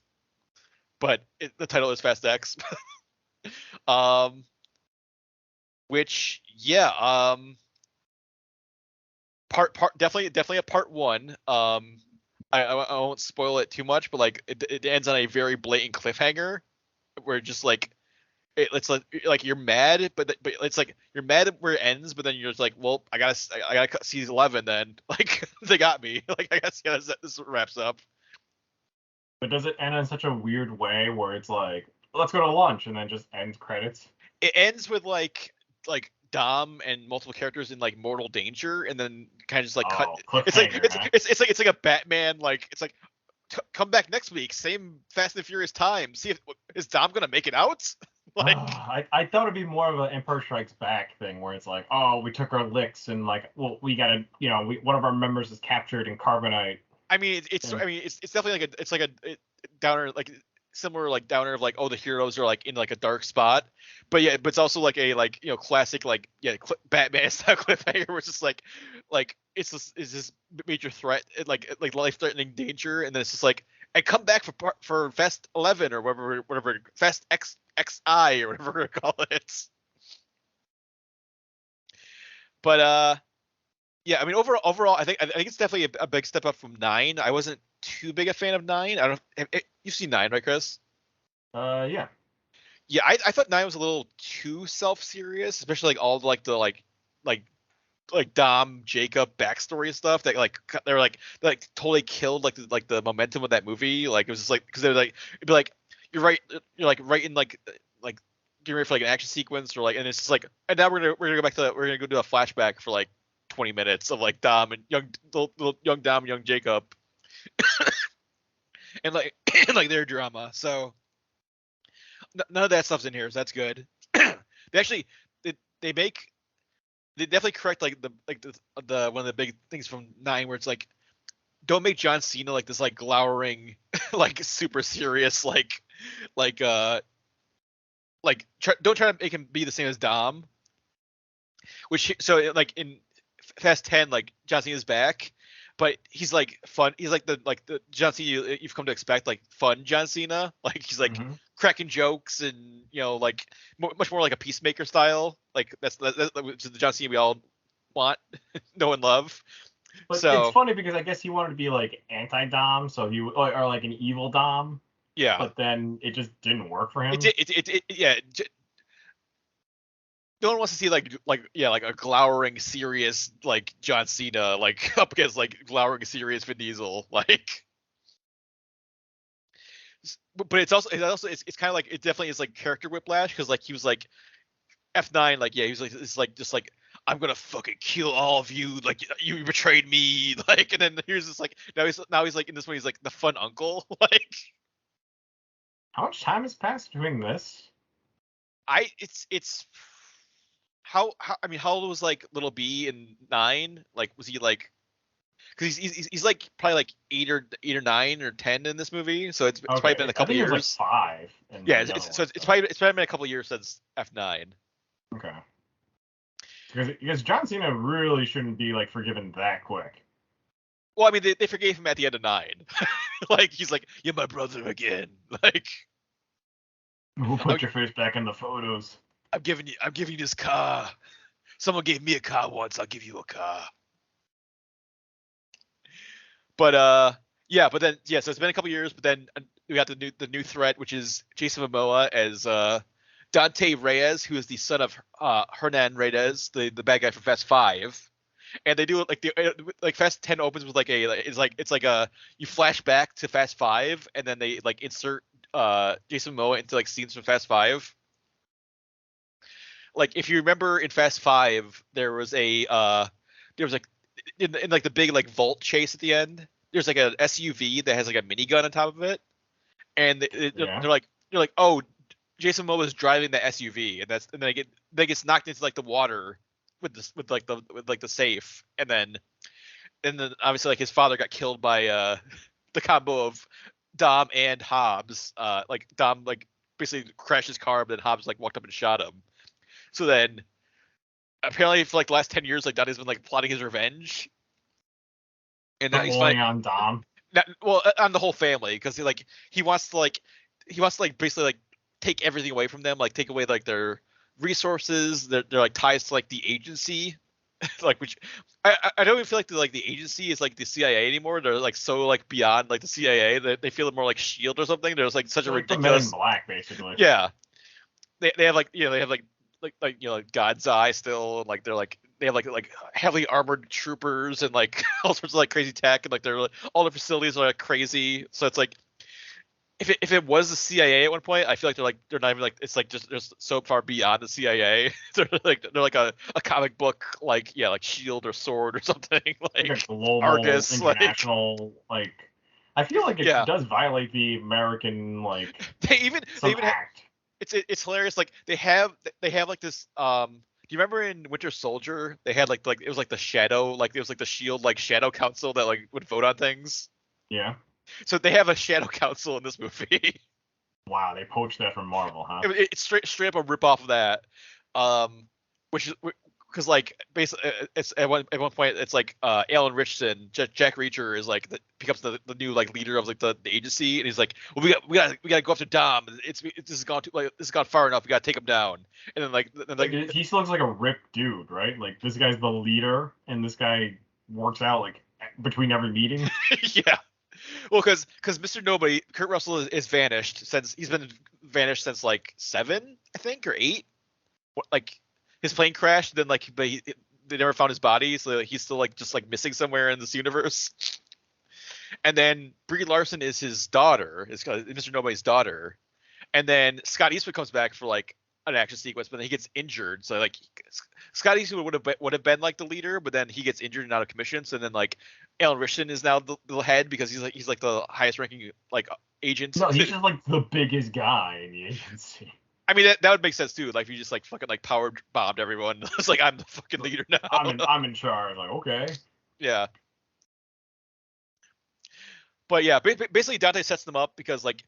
but the title is Fast X. Which part definitely a part 1. I won't spoil it too much, but like it ends on a very blatant cliffhanger where just like it's like you're mad, but it's like you're mad where it ends, but then you're just like, well, I gotta cut season 11 then. Like they got me. Like I guess this wraps up. But does it end in such a weird way where it's like, let's go to lunch, and then just ends credits? It ends with like Dom and multiple characters in like mortal danger, and then kind of just like cut. It's like a Batman, like it's like come back next week, same Fast and Furious time. See if is Dom gonna make it out. Like I thought it'd be more of an Empire Strikes Back thing where it's like, oh, we took our licks and like, well, we gotta, one of our members is captured in carbonite. I mean, it's definitely like a downer, like similar like downer of like, oh, the heroes are like in like a dark spot, but it's also like a like, you know, classic like Batman style cliffhanger where it's just like it's this major threat, like life threatening danger, and then it's just like, and come back for Fest 11 or whatever Fest XI or whatever we're gonna call it. But yeah, I mean, overall, I think it's definitely a big step up from 9. I wasn't too big a fan of 9. I don't. You've seen 9, right, Chris? Yeah. Yeah, I thought 9 was a little too self-serious, especially like all the like Dom Jacob backstory stuff that like they're like totally killed like the momentum of that movie. Like it was just like, because they're like, it'd be like you're like right in like getting ready for like an action sequence, or like, and it's just like, and now we're gonna go back to we're gonna go do a flashback for like 20 minutes of like Dom and young Dom and young Jacob and like and like their drama. So none of that stuff's in here, so that's good. They actually they definitely correct like the one of the big things from 9 where it's like, don't make John Cena like this like glowering like super serious don't try to make him be the same as Dom. Which, so like in Fast 10, like John Cena's back, but he's like fun. He's like the John Cena you've come to expect, like fun John Cena. Like he's like cracking jokes and, you know, like much more like a peacemaker style. Like that's the John Cena we all want, know and love. But so it's funny because I guess he wanted to be like anti-Dom, so he or like an evil Dom. Yeah. But then it just didn't work for him. Yeah. No one wants to see like a glowering serious like John Cena like up against like glowering serious Vin Diesel, like. But it's kind of like, it definitely is like character whiplash, because like he was like F9, like, yeah, he was like, it's like just like, I'm gonna fucking kill all of you, like you betrayed me, like, and then here's this like, now he's like in this one he's like the fun uncle. Like, how much time has passed between this? It's how I mean, how old was like little B in 9? Like, was he like, because he's like probably like 8 or 9 or 10 in this movie, so it's probably been a couple years. He was like 5. Yeah, it's probably been a couple years since F9. Okay. Because John Cena really shouldn't be like forgiven that quick. Well, I mean, they forgave him at the end of 9. Like, he's like, "You're my brother again." Like, we'll put your face back in the photos. I'm giving you this car. Someone gave me a car once. I'll give you a car. But yeah, so it's been a couple years, but then we got the new threat, which is Jason Momoa as Dante Reyes, who is the son of Hernan Reyes, the bad guy from Fast 5. And they do it like Fast 10 opens with it's like you flash back to Fast 5, and then they like insert Jason Momoa into like scenes from Fast 5. Like, if you remember in Fast 5, there was like in like the big like vault chase at the end, there's like a SUV that has like a minigun on top of it, and they're like, oh, Jason Momoa is driving the SUV, and then they gets knocked into like the water with the safe, and then obviously like his father got killed by the combo of Dom and Hobbs. Like Dom like basically crashed his car, but then Hobbs like walked up and shot him. So then apparently for like the last 10 years, like Donnie's been like plotting his revenge, and now he's fighting on Dom. On the whole family, because he wants to basically like take everything away from them, like take away like their resources, their like ties to like the agency, like, which I don't even feel like the agency is like the CIA anymore. They're like so like beyond like the CIA that they feel more like SHIELD or something. There's like such a ridiculous Men in Black, basically. Yeah, they have like, you know, they have like you know, like God's Eye still, and like they have like heavily armored troopers and like all sorts of like crazy tech, and like they're like, all the facilities are like crazy. So it's like, if it was the CIA at one point, I feel like they're not even like, it's like just so far beyond the CIA. they're like a comic book, like, yeah, like SHIELD or SWORD or something, like a global, Argus, international, like I feel like it does violate the American like they even act. It's hilarious. Like they have like this. Do you remember in Winter Soldier they had like it was like the shadow, like it was like the SHIELD like shadow council that like would vote on things. Yeah. So they have a shadow council in this movie. Wow, they poached that from Marvel, huh? It's straight up a rip off of that, which is because like basically it's at one point it's like Alan Richardson, Jack Reacher is like becomes the new like leader of like the agency, and he's like, well, we got to go after Dom. This has gone this has gone far enough. We got to take him down. And then He still looks like a ripped dude, right? Like this guy's the leader, and this guy works out like between every meeting. yeah. Well, because Mr. Nobody, Kurt Russell is vanished since he's been vanished since like 7, I think, or 8. Like his plane crashed, then like they never found his body, so like, he's still like just like missing somewhere in this universe. And then Brie Larson is his daughter, is Mr. Nobody's daughter. And then Scott Eastwood comes back for like an action sequence, but then he gets injured. So like Scott Eastwood would have been like the leader, but then he gets injured and out of commission. So then like Alan Richardson is now the head because he's like the highest ranking like agent. No, he's just like the biggest guy in the agency. I mean that would make sense too. Like if you just like fucking like power bombed everyone. It's like I'm the fucking leader now. I'm in charge. Like okay. Yeah. But yeah, basically Dante sets them up because like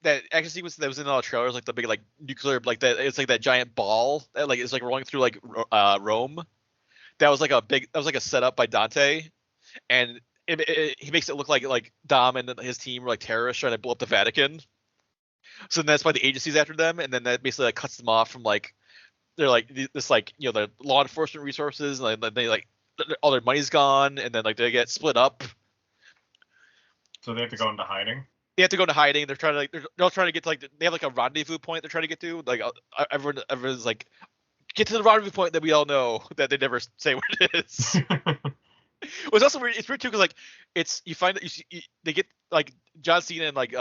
that action sequence that was in all the trailers, like the big like nuclear like that, it's like that giant ball that like is like rolling through like Rome. That was like a setup by Dante, and he makes it look like Dom and his team were like terrorists trying to blow up the Vatican. So then that's why the agency's after them, and then that basically like cuts them off from like they're like this like the law enforcement resources, and they like all their money's gone, and then like they get split up. So they have to go into hiding. They have to go into hiding. They're trying to like they're trying to get to like they have like a rendezvous point they're trying to get to. Like everyone's like get to the rendezvous point that we all know that they never say what it is. It's also weird. It's weird too because like you find that they get like John Cena and like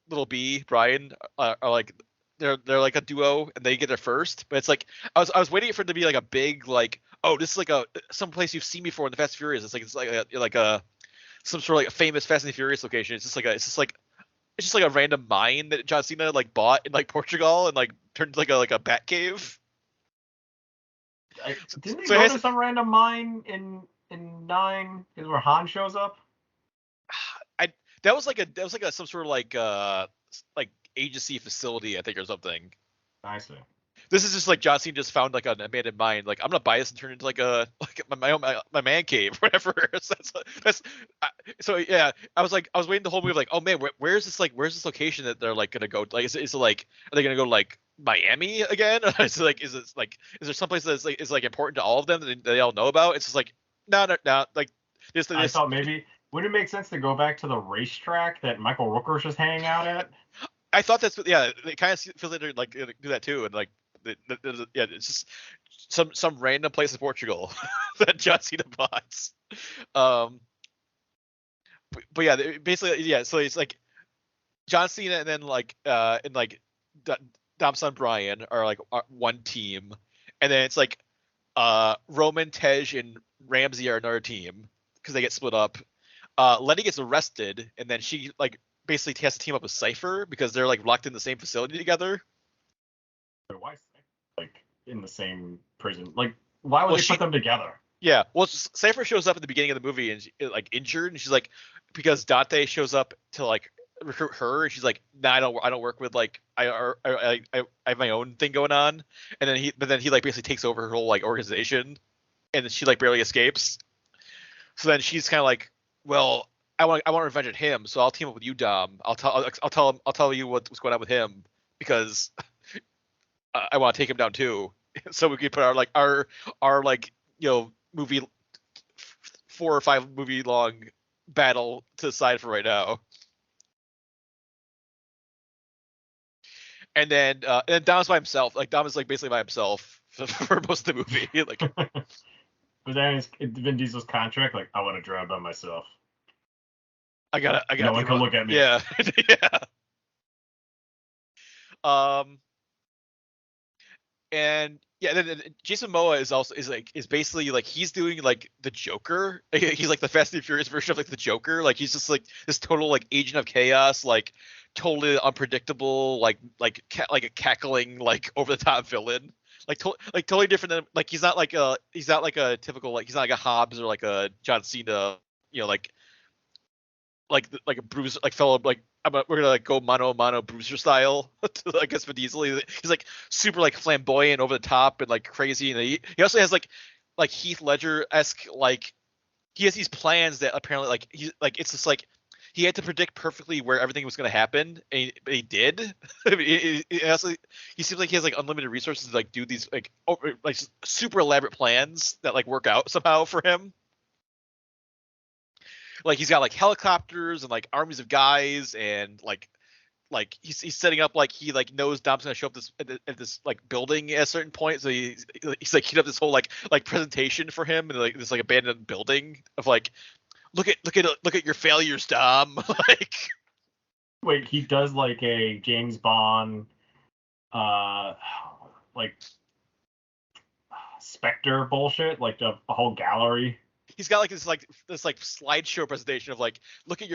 Little B Brian are like they're like a duo and they get there first. But it's like I was waiting for it to be like a big like this is like some place you've seen before in the Fast and Furious. It's like a some sort of like a famous Fast and Furious location. It's just like a random mine that John Cena like bought in like Portugal and like turned into like a bat cave. Didn't they go to some random mine in 9 where Han shows up? That was like some sort of like agency facility, I think, or something. I see. This is just like John Cena just found like an abandoned mine. Like I'm gonna buy this and turn it into like my man cave, whatever. So yeah. I was waiting the whole movie like, oh man, where's this location that they're like gonna go? Like is it like are they gonna go to like Miami again? Is there someplace that's like is like important to all of them that they all know about? It's just like no like this. I thought maybe would it make sense to go back to the racetrack that Michael Rooker was hanging out at? I thought that's yeah. It kind of feels like they're like do that too, and like. Yeah, it's just some random place in Portugal that John Cena bought. But yeah, basically yeah. So it's like John Cena and then like and like Dom Son Brian are one team, and then it's like Roman, Tej, and Ramsey are another team because they get split up. Lenny gets arrested, and then she like basically has to team up with Cypher because they're like locked in the same facility together. Why like in the same prison? Like why would they put them together? Yeah, well, Cypher shows up at the beginning of the movie and like injured, and she's like because Dante shows up to like recruit her, and she's like, nah, I don't work with like I have my own thing going on, and then he like basically takes over her whole like organization, and then she like barely escapes. So then she's kind of like, well, I want revenge on him, so I'll team up with you, Dom. I'll tell you what's going on with him because. I want to take him down too, so we can put our like movie 4 or 5 movie long battle to the side for right now. And then Dom's by himself. Like Dom is like basically by himself for most of the movie. Like, but then it's Vin Diesel's contract. Like I want to drive by myself. I got. No one can look at me. Yeah, yeah. And yeah, then Jason Momoa is basically like he's doing like the Joker. He's like the Fast and Furious version of like the Joker. Like he's just like this total like agent of chaos, like totally unpredictable, like a cackling like over the top villain. Like totally different than like he's not like a typical like he's not like a Hobbs or like a John Cena, like a Bruce like fellow like we're gonna like go mano a mano Bruiser style, I guess, Vin Diesel. He's like super like flamboyant, over the top, and like crazy, and he also has like Heath Ledger-esque, like he has these plans that apparently like it's just like he had to predict perfectly where everything was going to happen, and he did. I mean, he seems like he has like unlimited resources to like do these like super elaborate plans that like work out somehow for him. Like he's got like helicopters and like armies of guys, and like he's setting up like he like knows Dom's gonna show up at this like building at a certain point, so he's like he'd have this whole like presentation for him in like this like abandoned building of like look at your failures, Dom. Like, wait, he does like a James Bond, like Spectre bullshit, like a whole gallery. He's got like this slideshow presentation of like look at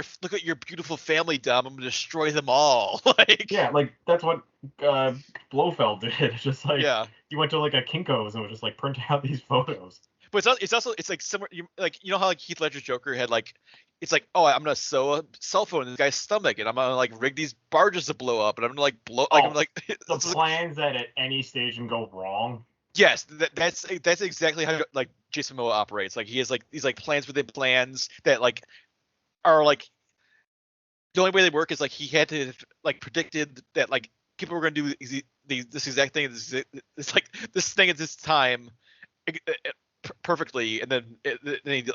your beautiful family, Dom. I'm gonna destroy them all. Like, yeah, like that's what Blofeld did. It's just like, yeah, he went to like a Kinko's and was just like printing out these photos. But it's also like similar, like, you know how like Heath Ledger's Joker had like, it's like, oh, I'm gonna sew a cell phone in this guy's stomach, and I'm gonna like rig these barges to blow up, and I'm gonna like blow like I'm like the plans that at any stage can go wrong. Yes, that's exactly how like Jason Momoa operates. Like he has like these like plans within plans that like are like the only way they work is like he had to like predicted that like people were gonna do this exact thing. It's like this thing at this time. Perfectly, and then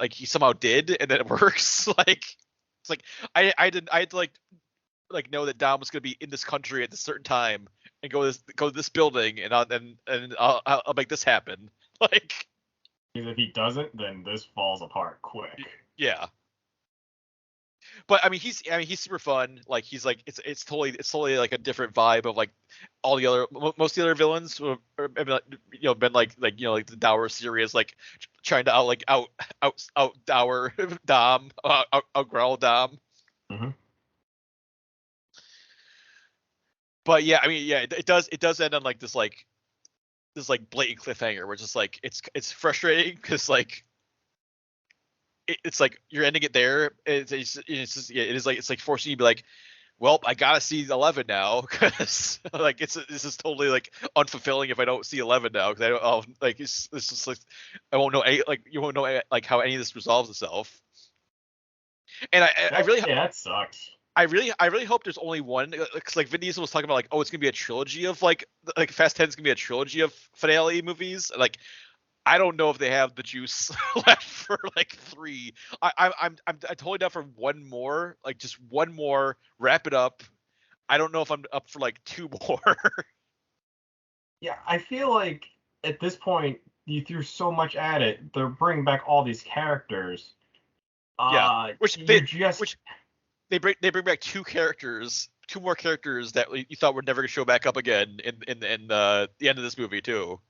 he somehow did, and then it works. Like it's like I had to like know that Dom was gonna be in this country at this certain time and go to this building, and I'll make this happen. Like, because if he doesn't, then this falls apart quick. Yeah. But I mean he's super fun. Like he's like it's totally like a different vibe of like all the other most of the other villains who have been like the dour serious, like trying to out dour Dom, out growl Dom. Mm-hmm. But yeah, I mean it does end on like this blatant cliffhanger where it's just like it's frustrating because like it's like you're ending it there. It's like forcing you to be like, well, I gotta see 11 now, because like this is totally like unfulfilling if I don't see 11 now, because I don't like it's just like I won't know you won't know like how any of this resolves itself. And I really that sucks. I really hope there's only one, because like Vin Diesel was talking about like, oh, it's gonna be a trilogy of like Fast 10 is gonna be a trilogy of finale movies. Like, I don't know if they have the juice left for like 3. I'm totally down for one more, like just one more, wrap it up. I don't know if I'm up for like 2 more. Yeah, I feel like at this point you threw so much at it. They're bringing back all these characters. Yeah, which they bring back 2 more characters that you thought were never gonna show back up again in the end of this movie too.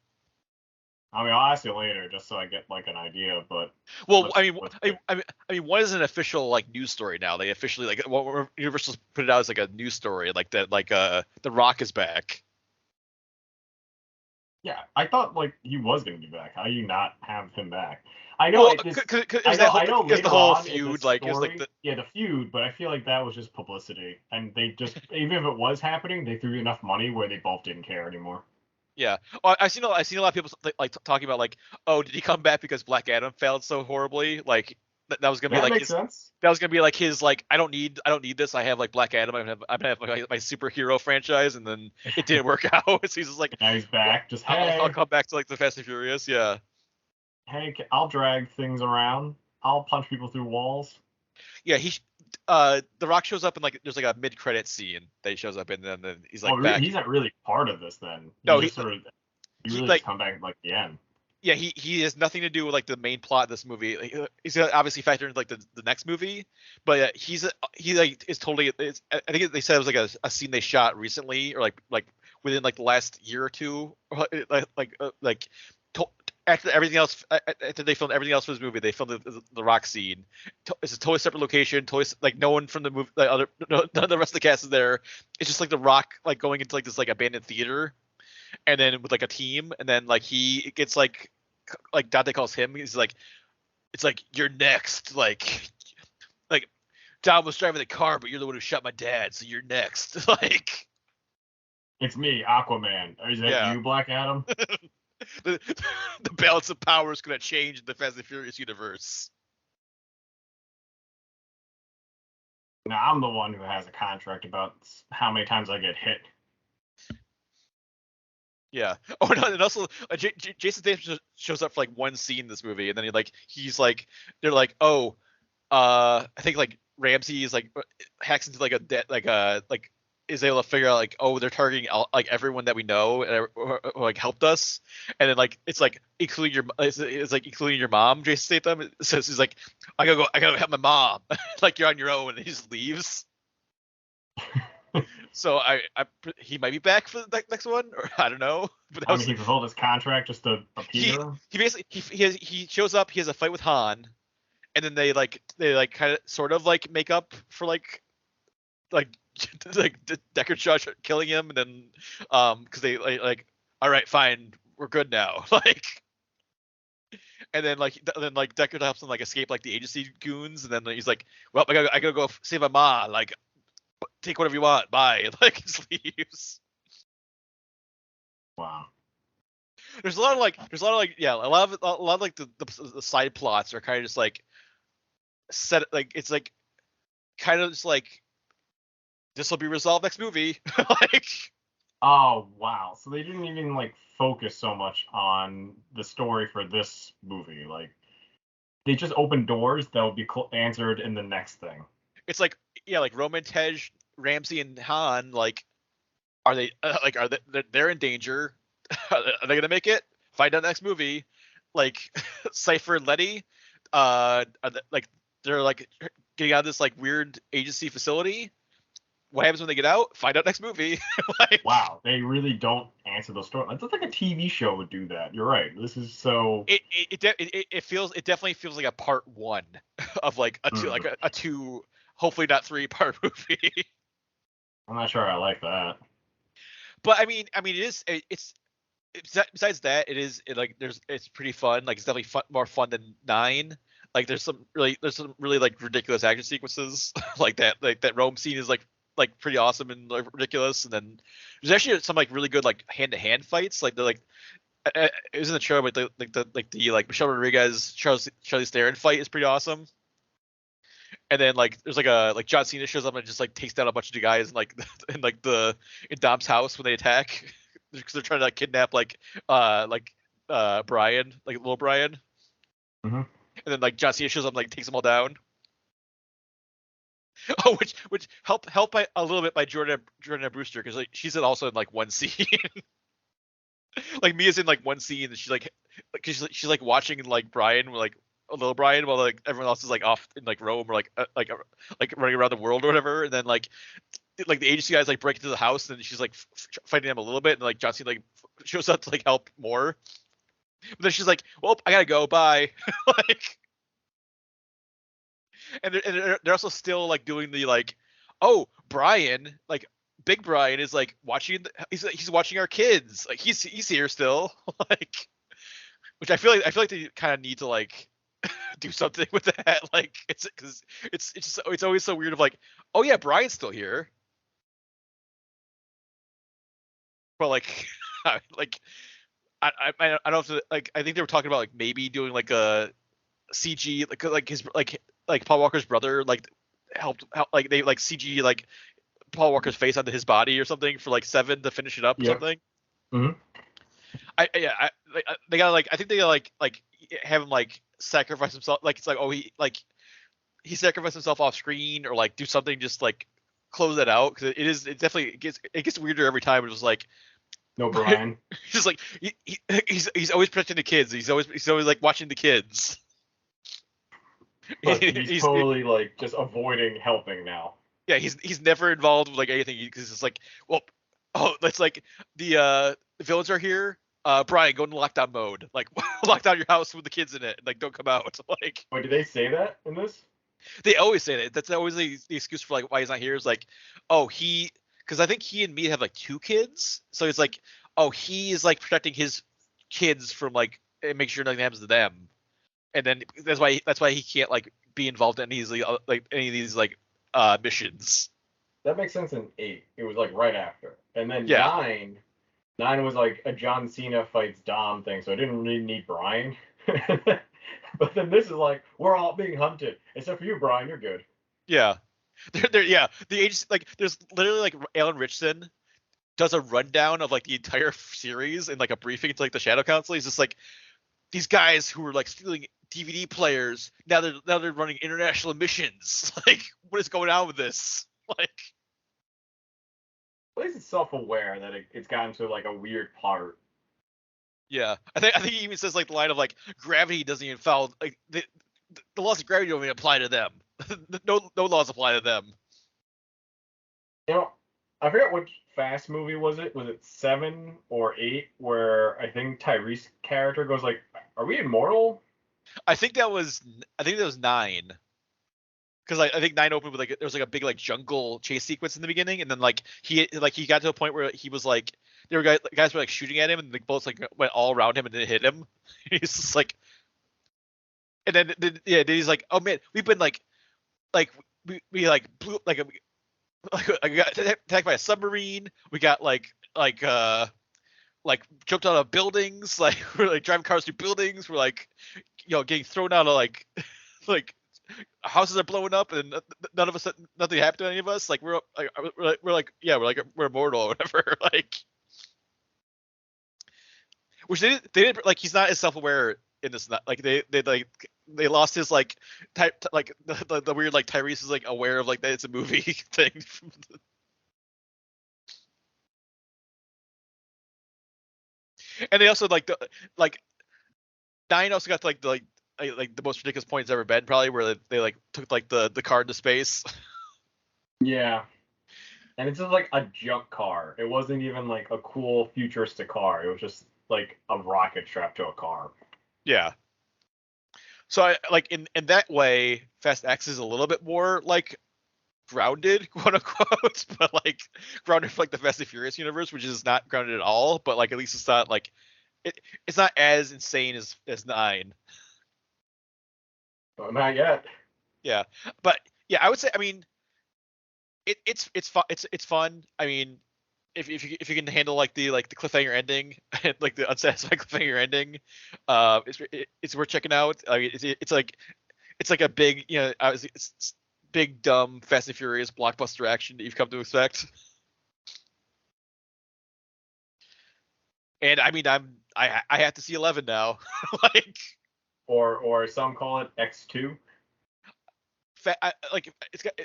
I mean, I'll ask you later just so I get like an idea, but well, I mean, one is an official like news story now. They officially like Universal's put it out as like a news story, like that, like The Rock is back. Yeah, I thought like he was gonna be back. How do you not have him back? I know because the whole feud, like it was like the feud, but I feel like that was just publicity, and they just even if it was happening, they threw enough money where they both didn't care anymore. Yeah, I've seen a lot of people like talking about like, oh, did he come back because Black Adam failed so horribly? Like that was gonna be like makes sense. That was gonna be like his like I don't need this. I have like Black Adam. I'm gonna have my superhero franchise, and then it didn't work out. So he's just like, now he's back. Just I'll come back to like the Fast and Furious. Yeah. Hey, I'll drag things around. I'll punch people through walls. Yeah, The Rock shows up in like there's like a mid-credit scene that he shows up in, and then he's like back. He's not really part of this then. No, he really like, come back like the end. Yeah, he has nothing to do with like the main plot of this movie. He's gonna obviously factor into like the next movie, but he like is totally. I think they said it was like a scene they shot recently, or like within like the last year or two, after everything else, after they filmed everything else for this movie, they filmed the Rock scene. It's a totally separate location. Totally like no one from the movie, none of the rest of the cast is there. It's just like the Rock like going into like this like abandoned theater, and then with like a team, and then like he gets like Dante calls him. He's like, it's like you're next, like Dom was driving the car, but you're the one who shot my dad, so you're next. Like, It's me, Aquaman. Is that you, Black Adam? the balance of power is going to change in the Fast and Furious universe. Now I'm the one who has a contract about how many times I get hit. Yeah. Oh, and also Jason Statham shows up for like one scene in this movie, and then they're like, oh, I think like Ramsey is like hacks into like is able to figure out like, oh, they're targeting like everyone that we know and or, like helped us, and then like it's like including your mom. Jason Statham says he's like, I gotta go help my mom. Like, you're on your own, and he just leaves. So he might be back for the next one, or I don't know. But he fulfilled his contract just to appear. He basically he shows up. He has a fight with Han, and then they kind of sort of like make up for like Deckard Shaw killing him, and then because they like all right, fine, we're good now. Like, and then Deckard helps him like escape like the agency goons, and then he's like, well, I gotta go save my ma. Like, take whatever you want, bye. Like, just leaves. Wow. There's a lot of like the side plots are kind of just like set, like it's like kind of just like this will be resolved next movie. Like, oh wow, so they didn't even like focus so much on the story for this movie. Like, they just opened doors that will be answered in the next thing. It's like, yeah, like Roman, Tej, Ramsey, and Han, like, are they're in danger? Are they gonna make it? Find out next movie. Like, Cypher and Letty, they're like getting out of this like weird agency facility. What happens when they get out? Find out next movie. Like, wow, they really don't answer those stories. It's like a TV show would do that. You're right. This is so. It definitely feels like a part one of like a two, hopefully not 3-part movie. I'm not sure I like that. But I mean, it's besides that, it's pretty fun. Like, it's definitely more fun than 9. Like, there's some really like ridiculous action sequences like that Rome scene is like pretty awesome and like ridiculous. And then there's actually some like really good like hand-to-hand fights. Like, they're like it was in the trailer, but the Michelle Rodriguez Charlize Theron fight is pretty awesome. And then like there's like John Cena shows up and just like takes down a bunch of guys in Dom's house when they attack, because they're trying to like kidnap Brian, like little Brian. Mm-hmm. And then like John Cena shows up and like takes them all down. Oh, which help by a little bit by Jordana Brewster, because like she's also in like one scene. Like, Mia's in like one scene, and she's like, because she's like watching like Brian, like a little Brian, while like everyone else is like off in like Rome, or like running around the world or whatever. And then like the agency guys like break into the house, and she's like fighting them a little bit, and like John Cena like shows up to like help more. But then she's like, well, I gotta go, bye. Like, and they're also still like doing the like, oh, Brian, like Big Brian is like watching he's watching our kids, like he's here still. Like, which I feel like they kind of need to like do something with that. Like, it's because it's always so weird of like, oh yeah, Brian's still here, but like like I don't know if like, I think they were talking about like maybe doing like a CG like his like Paul Walker's brother like helped like they like CG like Paul Walker's face onto his body or something for like 7 to finish it up or something. Mm-hmm. They gotta like, I think they gotta like have him like sacrifice himself, like it's like, oh, he sacrificed himself off screen, or like do something just like close that out, because it definitely gets weirder every time. It was like, no Brian. Just like he's always protecting the kids. He's always like watching the kids. But he's totally like just avoiding helping now. Yeah, he's never involved with like anything, because it's like, well, oh, that's like the villains are here. Brian, go into lockdown mode. Like, lock down your house with the kids in it. Like, don't come out. Like, wait, do they say that in this? They always say that. That's always the excuse for like why he's not here. Is like, oh, because I think he and Mia have like 2 kids, so it's like, oh, he is like protecting his kids from like, and make sure nothing happens to them. And then that's why he can't like be involved in any of these like missions. That makes sense in 8. It was like right after. And then Yeah. 9 was like a John Cena fights Dom thing, so I didn't really need Brian. But then this is like, we're all being hunted. Except for you, Brian, you're good. Yeah. Yeah. The age, like, there's literally like Alan Richson does a rundown of like the entire series in like a briefing to like the Shadow Council. He's just like, these guys who were like stealing DVD players, now they're running international missions. Like, what is going on with this? Like, At least it's self-aware that it's gotten to like a weird part. yeah. I think he even says like the line of like, gravity doesn't even follow, like the laws of gravity don't even apply to them. No laws apply to them. You know, I forget which Fast movie was it. Was it 7 or 8? Where I think Tyrese's character goes like, "Are we immortal?" I think that was 9. Because I think 9 opened with like there was like a big like jungle chase sequence in the beginning, and then like he got to a point where he was like there were guys were like shooting at him, and the bullets like went all around him and didn't hit him. He's just like, and then then he's like, oh man, we've been like we like blew like I got attacked by a submarine. We got like jumped out of buildings. Like we're like driving cars through buildings. We're like getting thrown out of like like houses are blowing up and none of us nothing happened to any of us. Like we're immortal or whatever. Like which they didn't like. He's not as self-aware in this. Like they lost his like type like the weird like Tyrese is like aware of like that it's a movie thing. And they also like like 9 also got to, like the most ridiculous point it's ever been, probably, where they like took like the car into space. Yeah. And it's just like a junk car. It wasn't even like a cool futuristic car. It was just like a rocket strapped to a car. Yeah. So I like in that way, Fast X is a little bit more like grounded, quote unquote, but like grounded for like the Fast and Furious universe, which is not grounded at all. But like at least it's not like it's not as insane as 9. But not yet. Yeah, but yeah, I would say, I mean, it's fun. It's fun. I mean, if you can handle like the cliffhanger ending and like the unsatisfying cliffhanger ending, it's worth checking out. I mean, it's like a big it's big dumb Fast and Furious blockbuster action that you've come to expect. And I mean, I have to see 11 now. Like, Or some call it X2. like it's got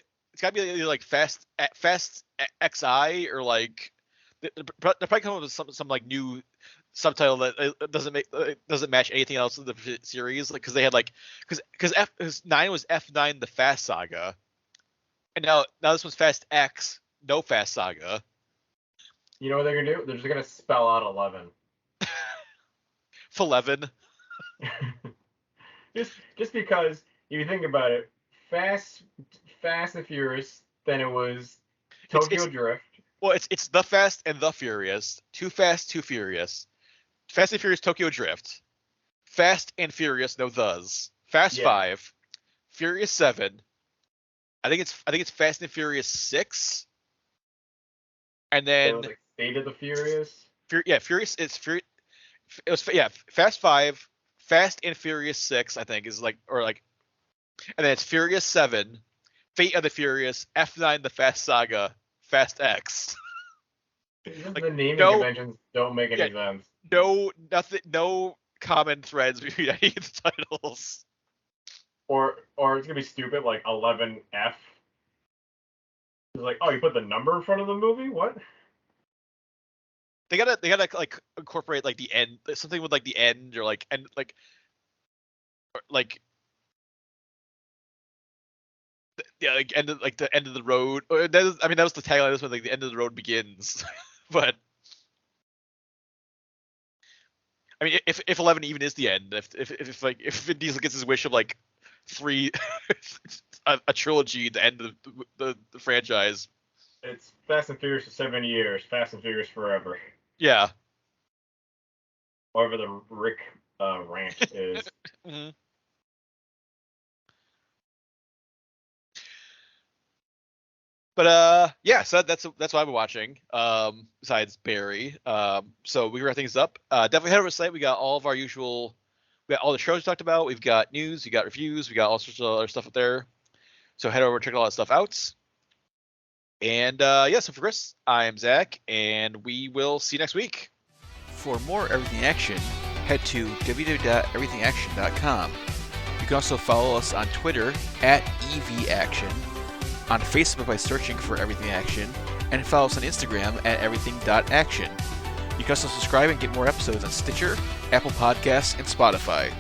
to be either like Fast XI or like they're probably coming up with some like new subtitle that doesn't match anything else in the series, like because they had like because 9 was F9 the Fast Saga, and now this one's Fast X no Fast Saga. You know what they're gonna do? They're just gonna spell out 11. For 11. just because if you think about it, Fast and Furious, then it was Tokyo Drift. Well, it's the Fast and the Furious, Too Fast, Too Furious, Fast and Furious Tokyo Drift, Fast and Furious no thes, Fast 5, Furious 7. I think it's Fast and Furious 6, and then it was like Fate of the Furious. Furious. It was Fast 5, Fast and Furious 6. I think is like or like, and then it's Furious 7, Fate of the Furious, F9 the Fast Saga, Fast X. Like, the naming conventions don't make any sense. No common threads between any of the titles. Or it's gonna be stupid like 11F. It's like, oh, you put the number in front of the movie? What? They gotta like incorporate like the end, something with like the end or like and like or, like like end of, like the end of the road. Or that was the tagline of this one, like the end of the road begins. But I mean, if 11 even is the end, if Vin Diesel gets his wish of like 3 a trilogy, the end of the franchise. It's Fast and Furious for 7 years, Fast and Furious forever. Yeah. Whatever the Rick ranch is. Mm-hmm. But yeah, so that's what I've been watching. Besides Barry. So we wrap things up. Definitely head over to the site. We got all of our usual. We got all the shows we talked about. We've got news. We got reviews. We got all sorts of other stuff up there. So head over and check all that stuff out. And yeah, so for Chris, I am Zach, and we will see you next week. For more Everything Action, head to www.everythingaction.com. You can also follow us on Twitter @EVAction, on Facebook by searching for Everything Action, and follow us on Instagram @everything.action. You can also subscribe and get more episodes on Stitcher, Apple Podcasts, and Spotify.